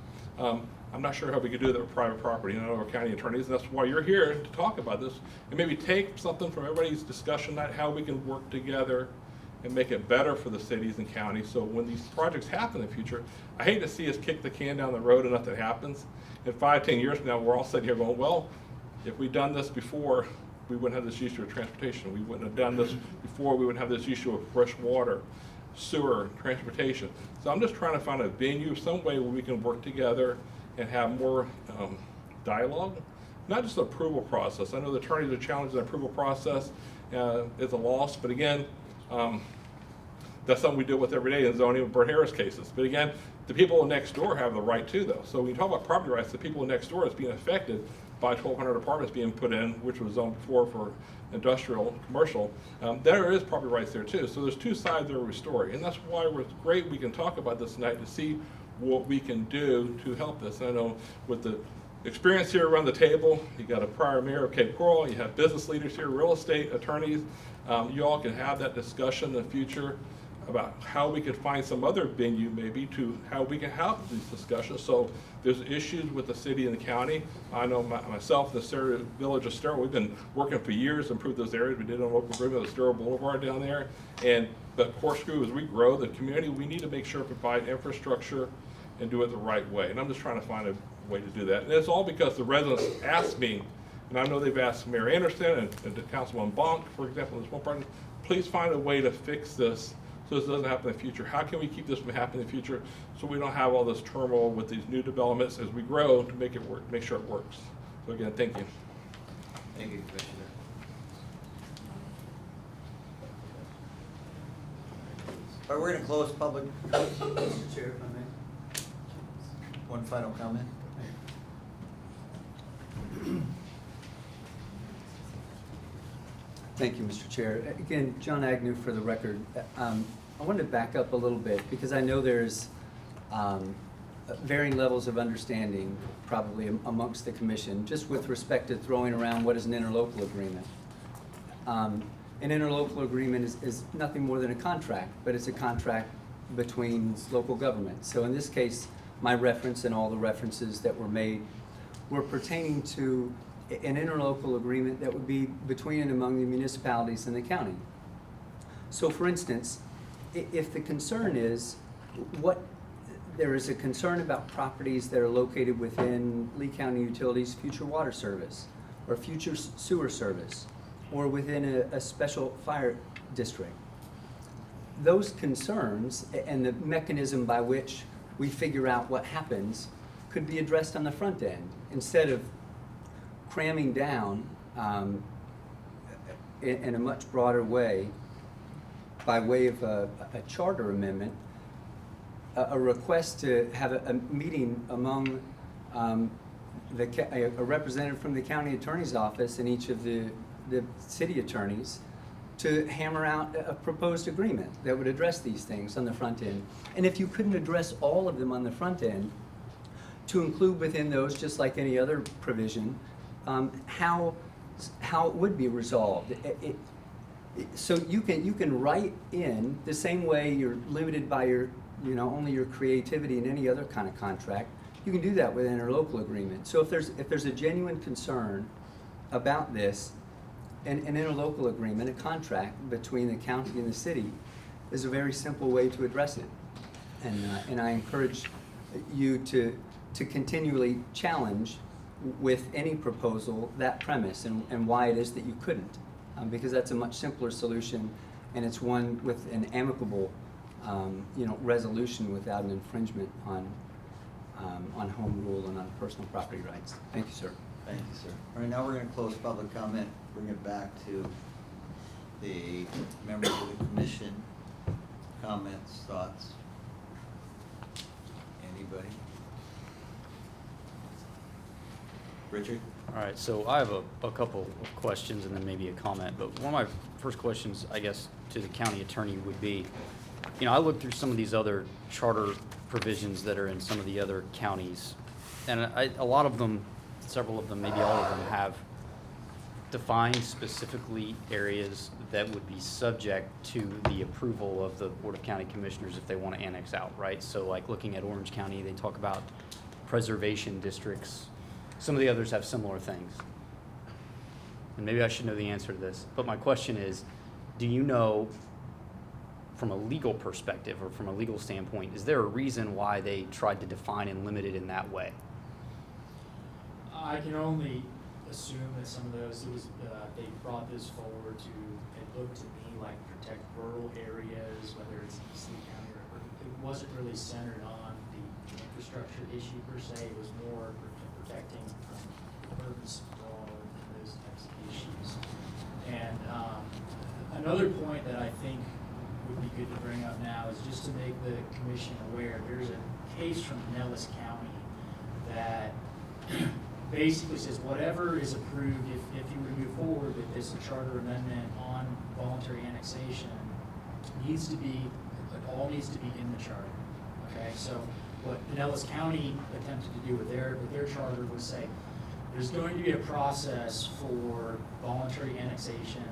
I'm not sure how we could do that with private property. I know our county attorneys, and that's why you're here to talk about this, and maybe take something from everybody's discussion, how we can work together and make it better for the cities and counties. So when these projects happen in the future, I hate to see us kick the can down the road and nothing happens. In 5, 10 years from now, we're all sitting here going, well, if we'd done this before, we wouldn't have this issue of transportation. We wouldn't have done this before, we wouldn't have this issue of fresh water, sewer, transportation. So I'm just trying to find a venue, some way where we can work together and have more dialogue, not just the approval process. I know the attorneys are challenging the approval process is a loss, but again, that's something we deal with every day in zoning and Bert Harris cases. But again, the people next door have the right too, though. So when you talk about property rights, the people next door is being affected by 1,200 apartments being put in, which was zoned before for industrial, commercial. There is property rights there too. So there's two sides there of the story. And that's why it's great we can talk about this tonight to see what we can do to help this. And I know with the experience here around the table, you got a prior mayor of Cape Coral, you have business leaders here, real estate attorneys. You all can have that discussion in the future about how we could find some other venue maybe to how we can have these discussions. So there's issues with the city and the county. I know myself, the village of Estero, we've been working for years to improve those areas. We did a local agreement with Estero Boulevard down there. But corkscrew, as we grow the community, we need to make sure to provide infrastructure and do it the right way. And I'm just trying to find a way to do that. And it's all because the residents asked me, and I know they've asked Mayor Anderson and to Councilman Bonk, for example, in this one part, please find a way to fix this so this doesn't happen in the future. How can we keep this from happening in the future so we don't have all this turmoil with these new developments as we grow to make it work, make sure it works. So again, thank you. Thank you, Commissioner. All right, we're gonna close public. Mr. Chair, if I may. One final comment. Thank you, Mr. Chair. Again, John Agnew for the record. I wanted to back up a little bit because I know there's varying levels of understanding probably amongst the commission just with respect to throwing around what is an interlocal agreement. An interlocal agreement is nothing more than a contract, but it's a contract between local governments. So in this case, my reference and all the references that were made were pertaining to an interlocal agreement that would be between and among the municipalities and the county. So for instance, if the concern is there is a concern about properties that are located within Lee County Utilities' future water service or future sewer service or within a special fire district, those concerns and the mechanism by which we figure out what happens could be addressed on the front end instead of cramming down in a much broader way, by way of a charter amendment, a request to have a meeting among a representative from the county attorney's office and each of the city attorneys to hammer out a proposed agreement that would address these things on the front end. And if you couldn't address all of them on the front end, to include within those, just like any other provision, how it would be resolved. So you can write in the same way you're limited by your, only your creativity in any other kind of contract. You can do that with an interlocal agreement. So if there's a genuine concern about this, an interlocal agreement, a contract between the county and the city, is a very simple way to address it. And I encourage you to continually challenge with any proposal that premise and why it is that you couldn't, because that's a much simpler solution, and it's one with an amicable, resolution without an infringement on home rule and on personal property rights. Thank you, sir. Thank you, sir. All right, now we're gonna close public comment, bring it back to the members of the commission. Comments, thoughts? Anybody? Richard? All right, so I have a couple of questions and then maybe a comment, but one of my first questions, I guess, to the county attorney would be, I looked through some of these other charter provisions that are in some of the other counties, and a lot of them, several of them, maybe all of them, have defined specifically areas that would be subject to the approval of the Board of County Commissioners if they want to annex out, right? So like looking at Orange County, they talk about preservation districts. Some of the others have similar things. And maybe I should know the answer to this, but my question is, do you know from a legal perspective or from a legal standpoint, is there a reason why they tried to define and limit it in that way? I can only assume that some of those, they brought this forward to, it looked to me like protect rural areas, whether it's East Lee County or, it wasn't really centered on the infrastructure issue per se, it was more protecting urban sprawl and those types of issues. And another point that I think would be good to bring up now is just to make the commission aware, there's a case from Pinellas County that basically says whatever is approved, if you were to move forward with this charter amendment on voluntary annexation, needs to be, it all needs to be in the charter. Okay, so what Pinellas County attempted to do with their charter was say, there's going to be a process for voluntary annexation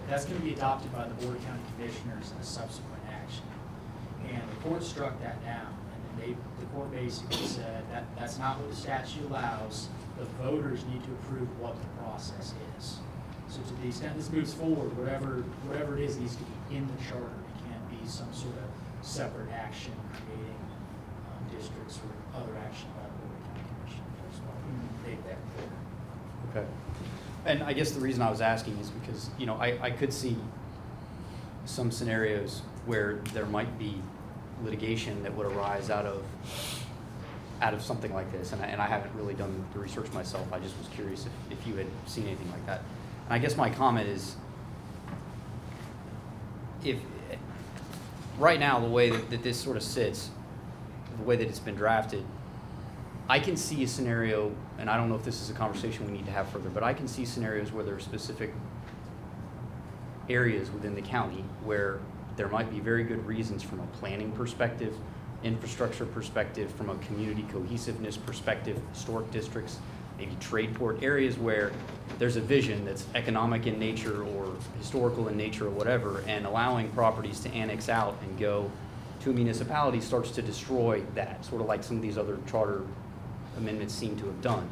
that's going to be adopted by the Board of County Commissioners in a subsequent action. And the court struck that down. And the court basically said that that's not what the statute allows. The voters need to approve what the process is. So to the extent this moves forward, whatever it is needs to be in the charter. It can't be some sort of separate action creating districts or other action by the Board of County Commissioners. I just want to make that clear. Okay. And I guess the reason I was asking is because, you know, I could see some scenarios where there might be litigation that would arise out of something like this. And I haven't really done the research myself. I just was curious if you had seen anything like that. And I guess my comment is, if right now the way that this sort of sits, the way that it's been drafted, I can see a scenario, and I don't know if this is a conversation we need to have further, but I can see scenarios where there are specific areas within the county where there might be very good reasons from a planning perspective, infrastructure perspective, from a community cohesiveness perspective, historic districts, maybe trade port areas where there's a vision that's economic in nature or historical in nature or whatever, and allowing properties to annex out and go to a municipality starts to destroy that, sort of like some of these other charter amendments seem to have done.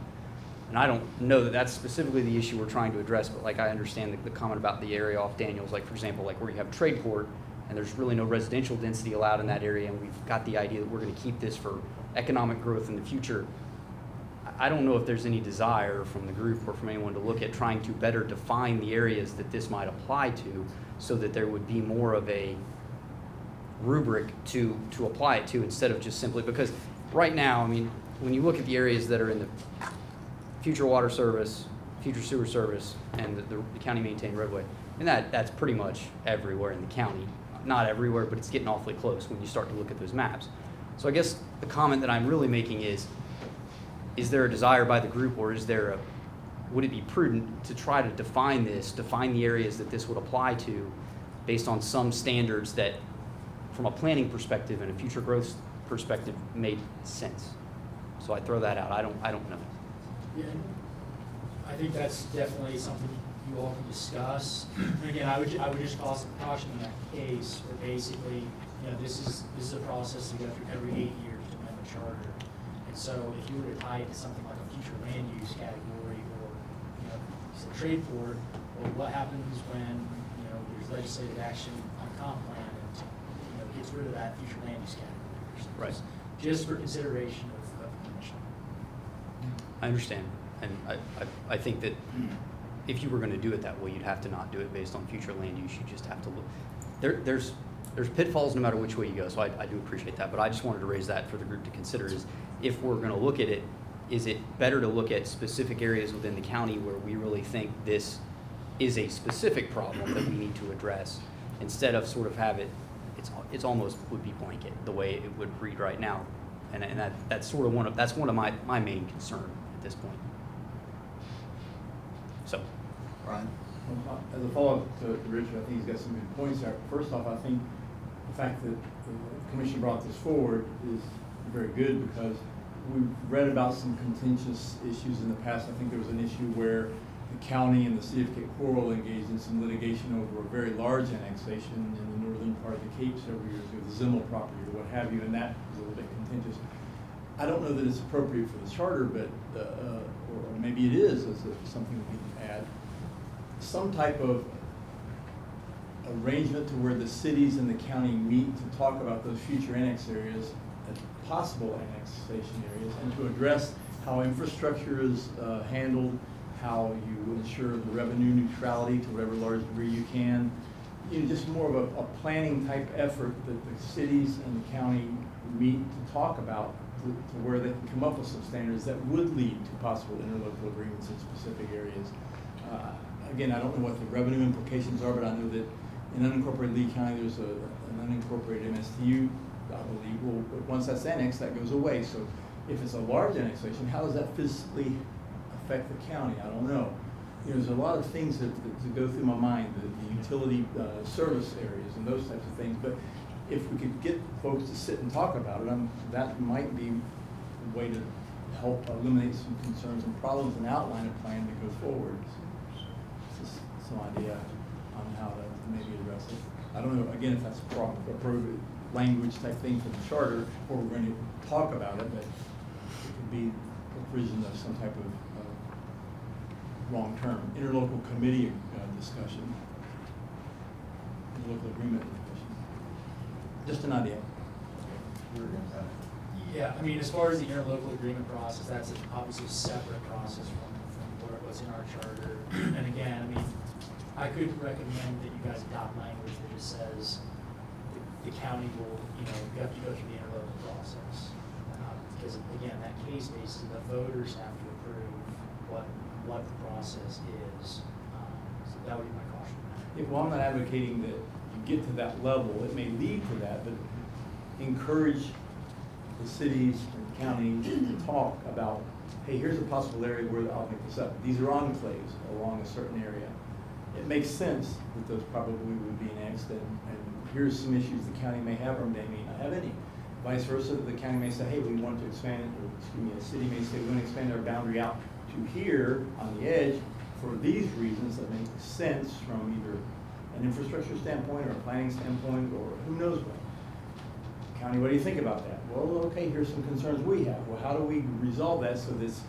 And I don't know that that's specifically the issue we're trying to address, but like I understand the comment about the area off Daniels, like for example, like where you have a trade port and there's really no residential density allowed in that area, and we've got the idea that we're going to keep this for economic growth in the future. I don't know if there's any desire from the group or from anyone to look at trying to better define the areas that this might apply to, so that there would be more of a rubric to apply it to, instead of just simply, because right now, I mean, when you look at the areas that are in the future water service, future sewer service, and the county maintained roadway, and that's pretty much everywhere in the county. Not everywhere, but it's getting awfully close when you start to look at those maps. So I guess the comment that I'm really making is there a desire by the group, or would it be prudent to try to define the areas that this would apply to based on some standards that, from a planning perspective and a future growth perspective, made sense? So I throw that out. I don't know. Yeah, I think that's definitely something you all can discuss. And again, I would just call some caution in that case, where basically, you know, this is a process you go through every 8 years to amend the charter. And so if you were to tie it to something like a future land use category, or, you know, say trade port, well, what happens when, you know, there's legislative action on comp plan and, you know, gets rid of that future land use category? Right. Just for consideration of the commission. I understand, and I think that if you were going to do it that way, you'd have to not do it based on future land use. You just have to look. There's pitfalls no matter which way you go, so I do appreciate that. But I just wanted to raise that for the group to consider, is if we're going to look at it, is it better to look at specific areas within the county where we really think this is a specific problem that we need to address, instead of sort of have it, it's almost would be blanket the way it would read right now. And that's sort of one of my main concern at this point. So, Ron? As a follow-up to Richard, I think he's got some good points there. First off, I think the fact that the commission brought this forward is very good, because we've read about some contentious issues in the past. I think there was an issue where the county and the city of Cape Coral engaged in some litigation over a very large annexation in the northern part of the Cape several years ago, the Zimmel property or what have you, and that was a little bit contentious. I don't know that it's appropriate for the charter, but or maybe it is as something we can add. Some type of arrangement to where the cities and the county meet to talk about those future annex areas, possible annexation areas, and to address how infrastructure is handled, how you ensure the revenue neutrality to whatever large degree you can. You know, just more of a planning type effort that the cities and the county meet to talk about to where they can come up with some standards that would lead to possible interlocal agreements in specific areas. Again, I don't know what the revenue implications are, but I know that in unincorporated Lee County, there's an unincorporated MSTU, I believe. Well, once that's annexed, that goes away. So if it's a large annexation, how does that physically affect the county? I don't know. You know, there's a lot of things that go through my mind, the utility service areas and those types of things. But if we could get folks to sit and talk about it, that might be a way to help eliminate some concerns and problems and outline a plan that goes forward. Just some idea on how to maybe address it. I don't know, again, if that's appropriate language type thing for the charter, or we're going to talk about it, but it could be a provision of some type of long-term interlocal committee discussion, interlocal agreement discussion. Just an idea. Yeah, I mean, as far as the interlocal agreement process, that's obviously a separate process from what it was in our charter. And again, I mean, I could recommend that you guys adopt language that just says the county will, you have to go through the interlocal process. Because again, that case basis, the voters have to approve what the process is. So that would be my caution. Well, I'm not advocating that you get to that level. It may lead to that, but encourage the cities and counties to talk about, hey, here's a possible area where I'll make this up. These are enclaves along a certain area. It makes sense that those probably would be annexed, and here's some issues the county may have or may not have any. Vice versa, the county may say, hey, we want to expand, or excuse me, the city may say, we want to expand our boundary out to here on the edge for these reasons that make sense from either an infrastructure standpoint or a planning standpoint, or who knows what. County, what do you think about that? Well, okay, here's some concerns we have. Well, how do we resolve that so that's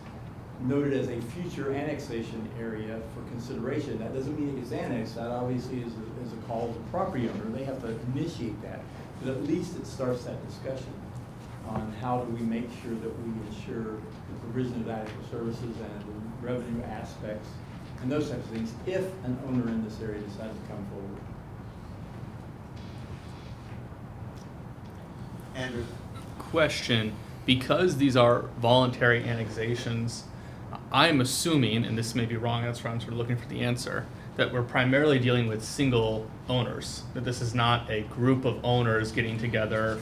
noted as a future annexation area for consideration? That doesn't mean it gets annexed. That obviously is a call of the property owner. They have to initiate that. But at least it starts that discussion on how do we make sure that we ensure the provision of adequate services and the revenue aspects and those types of things if an owner in this area decides to come forward. Andrew. Question, because these are voluntary annexations, I'm assuming, and this may be wrong, that's where I'm sort of looking for the answer, that we're primarily dealing with single owners, that this is not a group of owners getting together,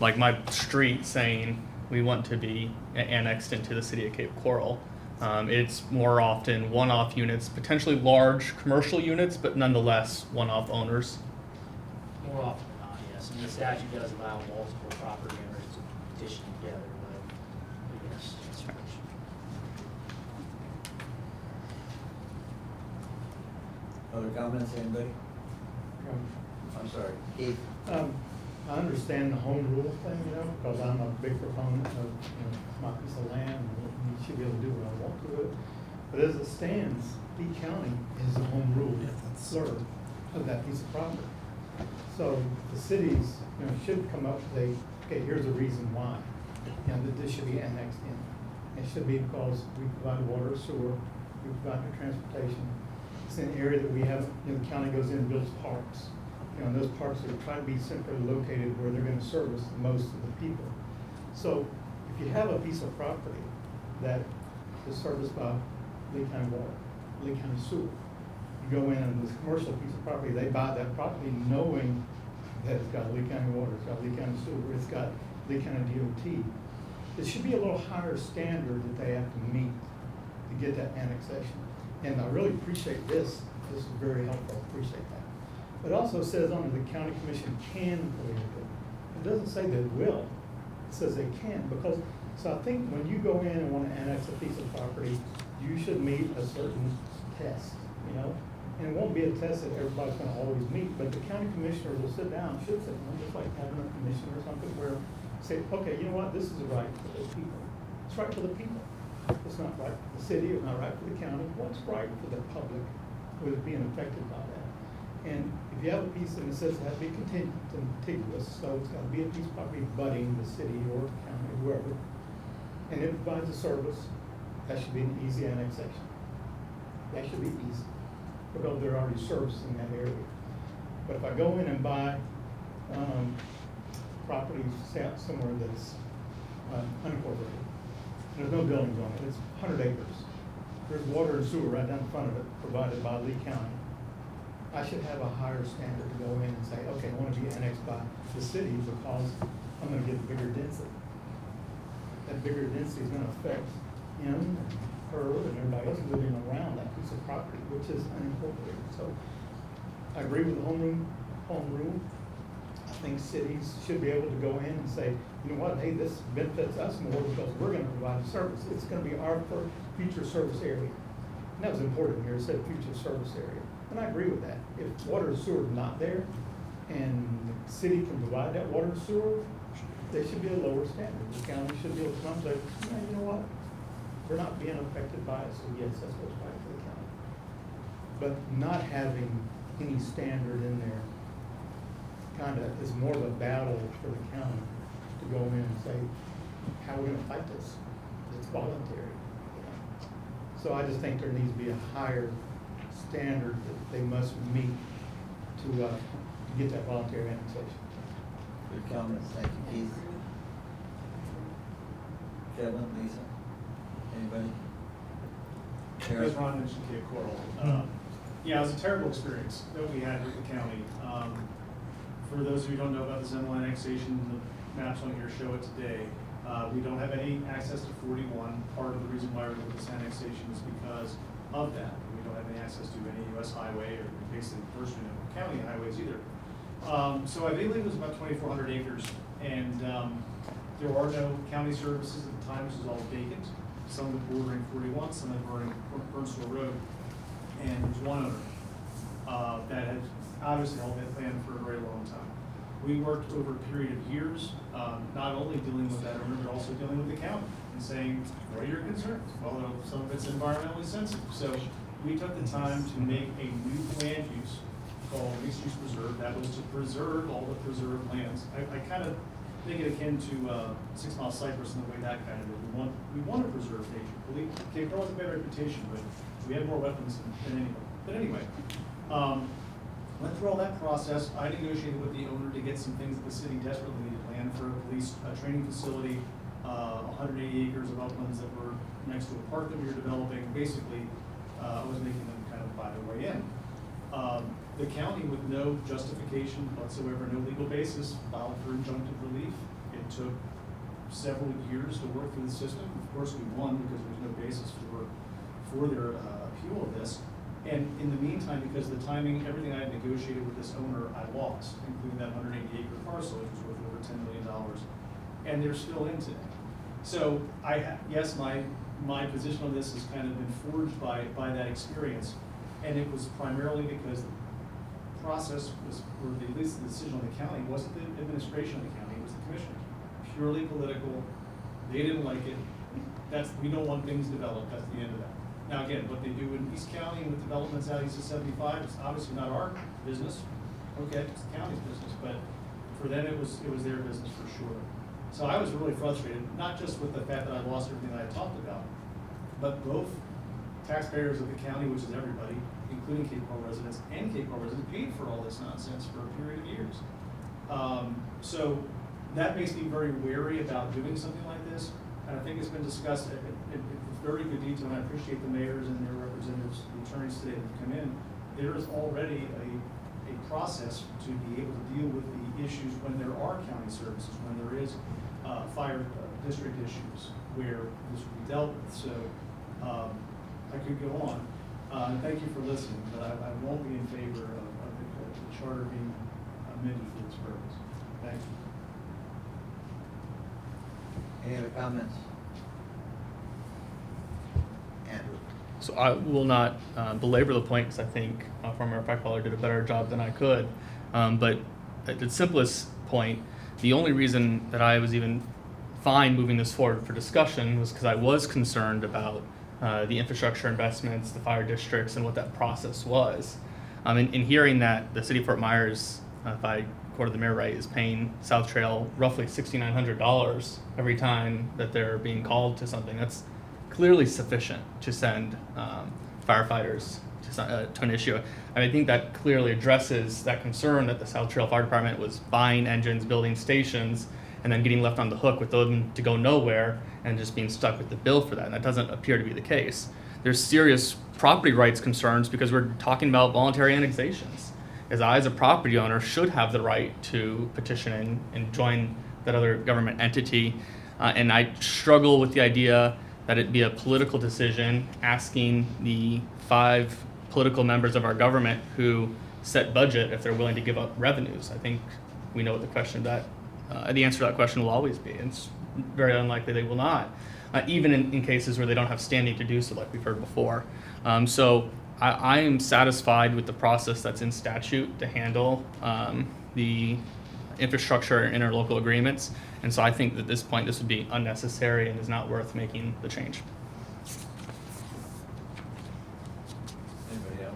like my street saying we want to be annexed into the city of Cape Coral. It's more often one-off units, potentially large commercial units, but nonetheless one-off owners. More often than not, yes. And the statute does allow multiple property owners to petition together, but yes, that's right. Other comments, anybody? I'm sorry. Keith? I understand the home rule thing, because I'm a big proponent of, my piece of land, and you should be able to do what I want to it. But as it stands, Lee County is the home rule slur of that piece of property. So the cities, should come up and say, okay, here's the reason why, that this should be annexed in. It should be because we provide water, sewer, we provide the transportation. It's an area that we have, the county goes in and builds parks. And those parks are trying to be centrally located where they're going to service most of the people. So if you have a piece of property that is serviced by Lee County Water, Lee County Sewer, you go in and this commercial piece of property, they buy that property knowing that it's got Lee County Water, it's got Lee County Sewer, it's got Lee County DOT. It should be a little higher standard that they have to meet to get that annexation. And I really appreciate this. This is very helpful. I appreciate that. But it also says under the county commission can prohibit it. It doesn't say they will. It says they can, because, so I think when you go in and want to annex a piece of property, you should meet a certain test, And it won't be a test that everybody's going to always meet, but the county commissioner will sit down, should sit down, just like having a commissioner or something, where say, okay, you know what, this is right for the people. It's right for the people. It's not right for the city, it's not right for the county. What's right for the public who is being affected by that? And if you have a piece, and it says it has to be contiguous, so it's gotta be a piece of property abutting the city or county, whoever, and it provides a service, that should be an easy annexation. That should be easy, because they're already servicing that area. But if I go in and buy, property somewhere that's unincorporated, there's no buildings on it, it's 100 acres. There's water and sewer right down in front of it, provided by Lee County. I should have a higher standard to go in and say, okay, I want to be annexed by the city because I'm gonna get bigger density. That bigger density is gonna affect him, and her, and everybody else living around that piece of property, which is unincorporated. So I agree with the home rule. I think cities should be able to go in and say, you know what, hey, this benefits us more because we're gonna provide a service. It's gonna be our future service area. And that was important here, it said future service area. And I agree with that. If water and sewer is not there, and the city can provide that water and sewer, there should be a lower standard. The county should be able to come and say, yeah, you know what, we're not being affected by it, so yes, that's what's right for the county. But not having any standard in there kinda is more of a battle for the county to go in and say, how are we gonna fight this? It's voluntary. So I just think there needs to be a higher standard that they must meet to get that voluntary annexation. Good comments, thank you, Keith. Kevin, Lisa, anybody? As Ron mentioned, Cape Coral. Yeah, it was a terrible experience that we had with the county. For those who don't know about the Zemel annexation, the maps on here show it today. We don't have any access to 41. Part of the reason why we're doing this annexation is because of that. We don't have any access to any U.S. highway or basically first county highways either. So I believe it was about 2,400 acres, and there are no county services at the time. This was all vacant. Some of it bordering 41, some of it bordering Burnstone Road. And there's one owner that had obviously held that land for a very long time. We worked over a period of years, not only dealing with that owner, but also dealing with the county and saying, what are your concerns? Well, some of it's environmentally sensitive. So we took the time to make a new land use called mixed use preserve. That was to preserve all the preserved lands. I kind of think it akin to 6 Mile Cypress in the way that kind of is. We want to preserve nature. Cape Coral has a better reputation, but we have more weapons than anybody. But anyway, went through all that process. I negotiated with the owner to get some things that the city desperately needed: land for a police training facility, 180 acres of uplands that were next to a park that we were developing. Basically, I was making them kind of buy their way in. The county, with no justification whatsoever, no legal basis, filed for injunctive relief. It took several years to work through the system. Of course, we won because there's no basis for their appeal of this. And in the meantime, because of the timing, everything I had negotiated with this owner, I lost, including that 180-acre parcel, which was worth over $10 million. And they're still in today. So yes, my position on this has kind of been forged by that experience. And it was primarily because the process was, or at least the decision on the county, wasn't the administration of the county, it was the commissioners. Purely political. They didn't like it. We don't want things developed. That's the end of that. Now again, what they do in East County and with developments out east of 75 is obviously not our business. Okay, it's the county's business, but for them it was their business for sure. So I was really frustrated, not just with the fact that I lost everything I had talked about, but both taxpayers of the county, which is everybody, including Cape Coral residents, and Cape Coral residents paid for all this nonsense for a period of years. So that makes me very wary about doing something like this, and I think it's been discussed in very good detail, and I appreciate the mayors and their representatives, the attorneys today that have come in. There is already a process to be able to deal with the issues when there are county services, when there is fire district issues where this will be dealt with. So I could go on. Thank you for listening, but I won't be in favor of the charter being amended for this purpose. Thank you. Any other comments? Andrew. So I will not belabor the point, because I think former Rep. Caller did a better job than I could. But at the simplest point, the only reason that I was even fine moving this forward for discussion was because I was concerned about the infrastructure investments, the fire districts, and what that process was. In hearing that the city of Fort Myers, if I quoted the mayor right, is paying South Trail roughly $6,900 every time that they're being called to something, that's clearly sufficient to send firefighters to an issue. And I think that clearly addresses that concern that the South Trail Fire Department was buying engines, building stations, and then getting left on the hook with them to go nowhere and just being stuck with the bill for that. And that doesn't appear to be the case. There's serious property rights concerns because we're talking about voluntary annexations. As I, as a property owner, should have the right to petition and join that other government entity. And I struggle with the idea that it be a political decision asking the 5 political members of our government who set budget if they're willing to give up revenues. I think we know what the answer to that question will always be. It's very unlikely they will not, even in cases where they don't have standing to do so, like we've heard before. So I am satisfied with the process that's in statute to handle the infrastructure and interlocal agreements. And so I think that at this point this would be unnecessary and is not worth making the change. Anybody else?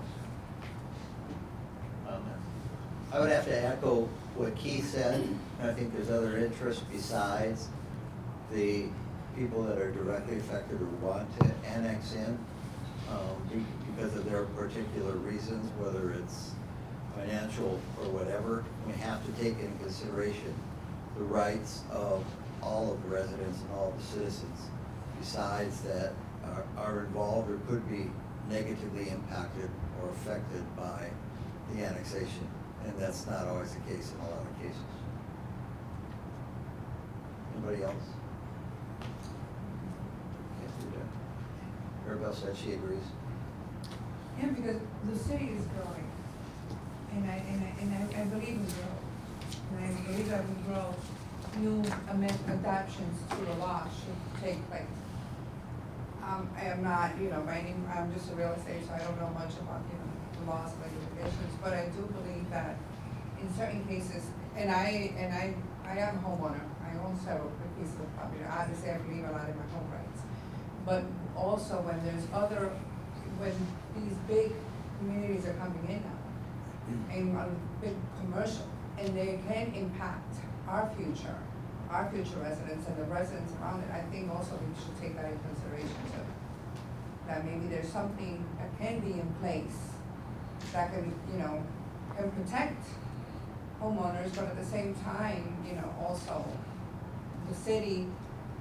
I would have to echo what Keith said. I think there's other interests besides the people that are directly affected or want to annex in because of their particular reasons, whether it's financial or whatever. We have to take into consideration the rights of all of the residents and all of the citizens besides that are involved or could be negatively impacted or affected by the annexation. And that's not always the case in a lot of cases. Anybody else? Can't do that. Arabelle said she agrees. Yeah, because the city is growing, and I believe in growth, and I believe that we grow, new adaptations to the law should take place. I am not, by any, I'm just a real estate, so I don't know much about, the laws and regulations, but I do believe that in certain cases, and I am a homeowner, I own several pieces of property, obviously I believe a lot in my home rights, but also when there's when these big communities are coming in now, and big commercial, and they can impact our future residents and the residents around it, I think also we should take that in consideration too. That maybe there's something that can be in place that can, can protect homeowners, but at the same time, also the city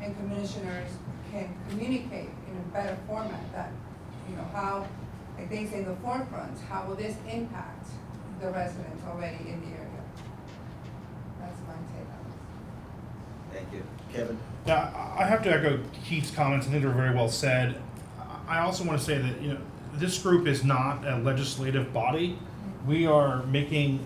and commissioners can communicate in a better format that, how, like they say in the forefront, how will this impact the residents already in the area? That's my take on it. Thank you. Kevin? Yeah, I have to echo Keith's comments. I think they're very well said. I also want to say that, this group is not a legislative body. We are making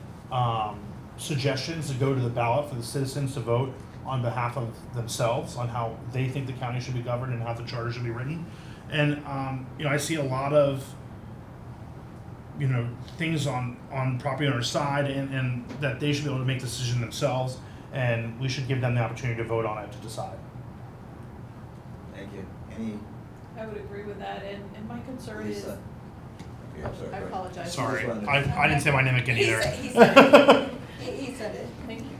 suggestions to go to the ballot for the citizens to vote on behalf of themselves on how they think the county should be governed and how the charter should be written. And I see a lot of things on property owners' side and that they should be able to make the decision themselves, and we should give them the opportunity to vote on it to decide. Thank you. Any? I would agree with that, and my concern is, Lisa? Okay, I'm sorry. I apologize. Sorry, I didn't say my name again either. He said it. He said it, thank you.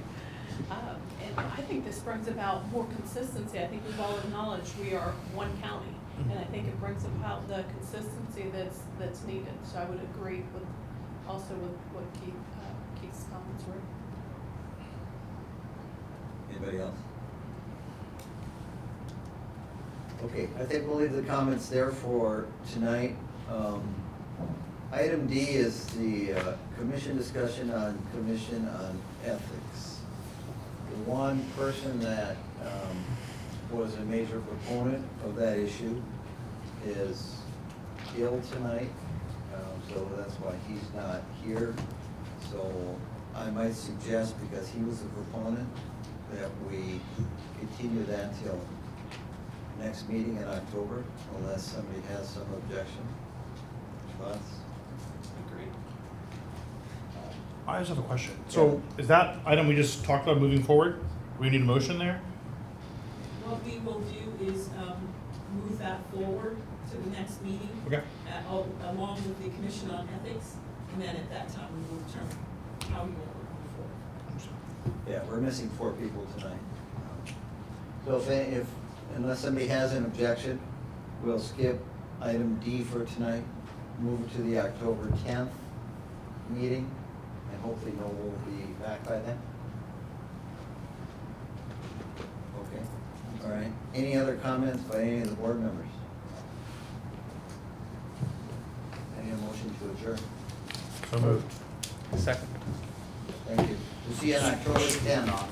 And I think this brings about more consistency. I think we've all acknowledged we are one county, and I think it brings about the consistency that's needed. So I would agree with what Keith's comments were. Anybody else? Okay, I think we'll leave the comments there for tonight. Item D is the commission discussion on ethics. The one person that was a major proponent of that issue is ill tonight, so that's why he's not here. So I might suggest, because he was a proponent, that we continue that till next meeting in October, unless somebody has some objection. Thoughts? Agreed. I just have a question. So is that item we just talked about moving forward? We need a motion there? What we will do is move that forward to the next meeting. Okay. Along with the Commission on Ethics, and then at that time, we will determine how we want to move forward. Yeah, we're missing 4 people tonight. So if, unless somebody has an objection, we'll skip item D for tonight, move it to the October 10th meeting, and hopefully Noel will be back by then. Okay, all right. Any other comments by any of the board members? Any motion to adjourn? So moved. Second. Thank you. We'll see you on October 10th.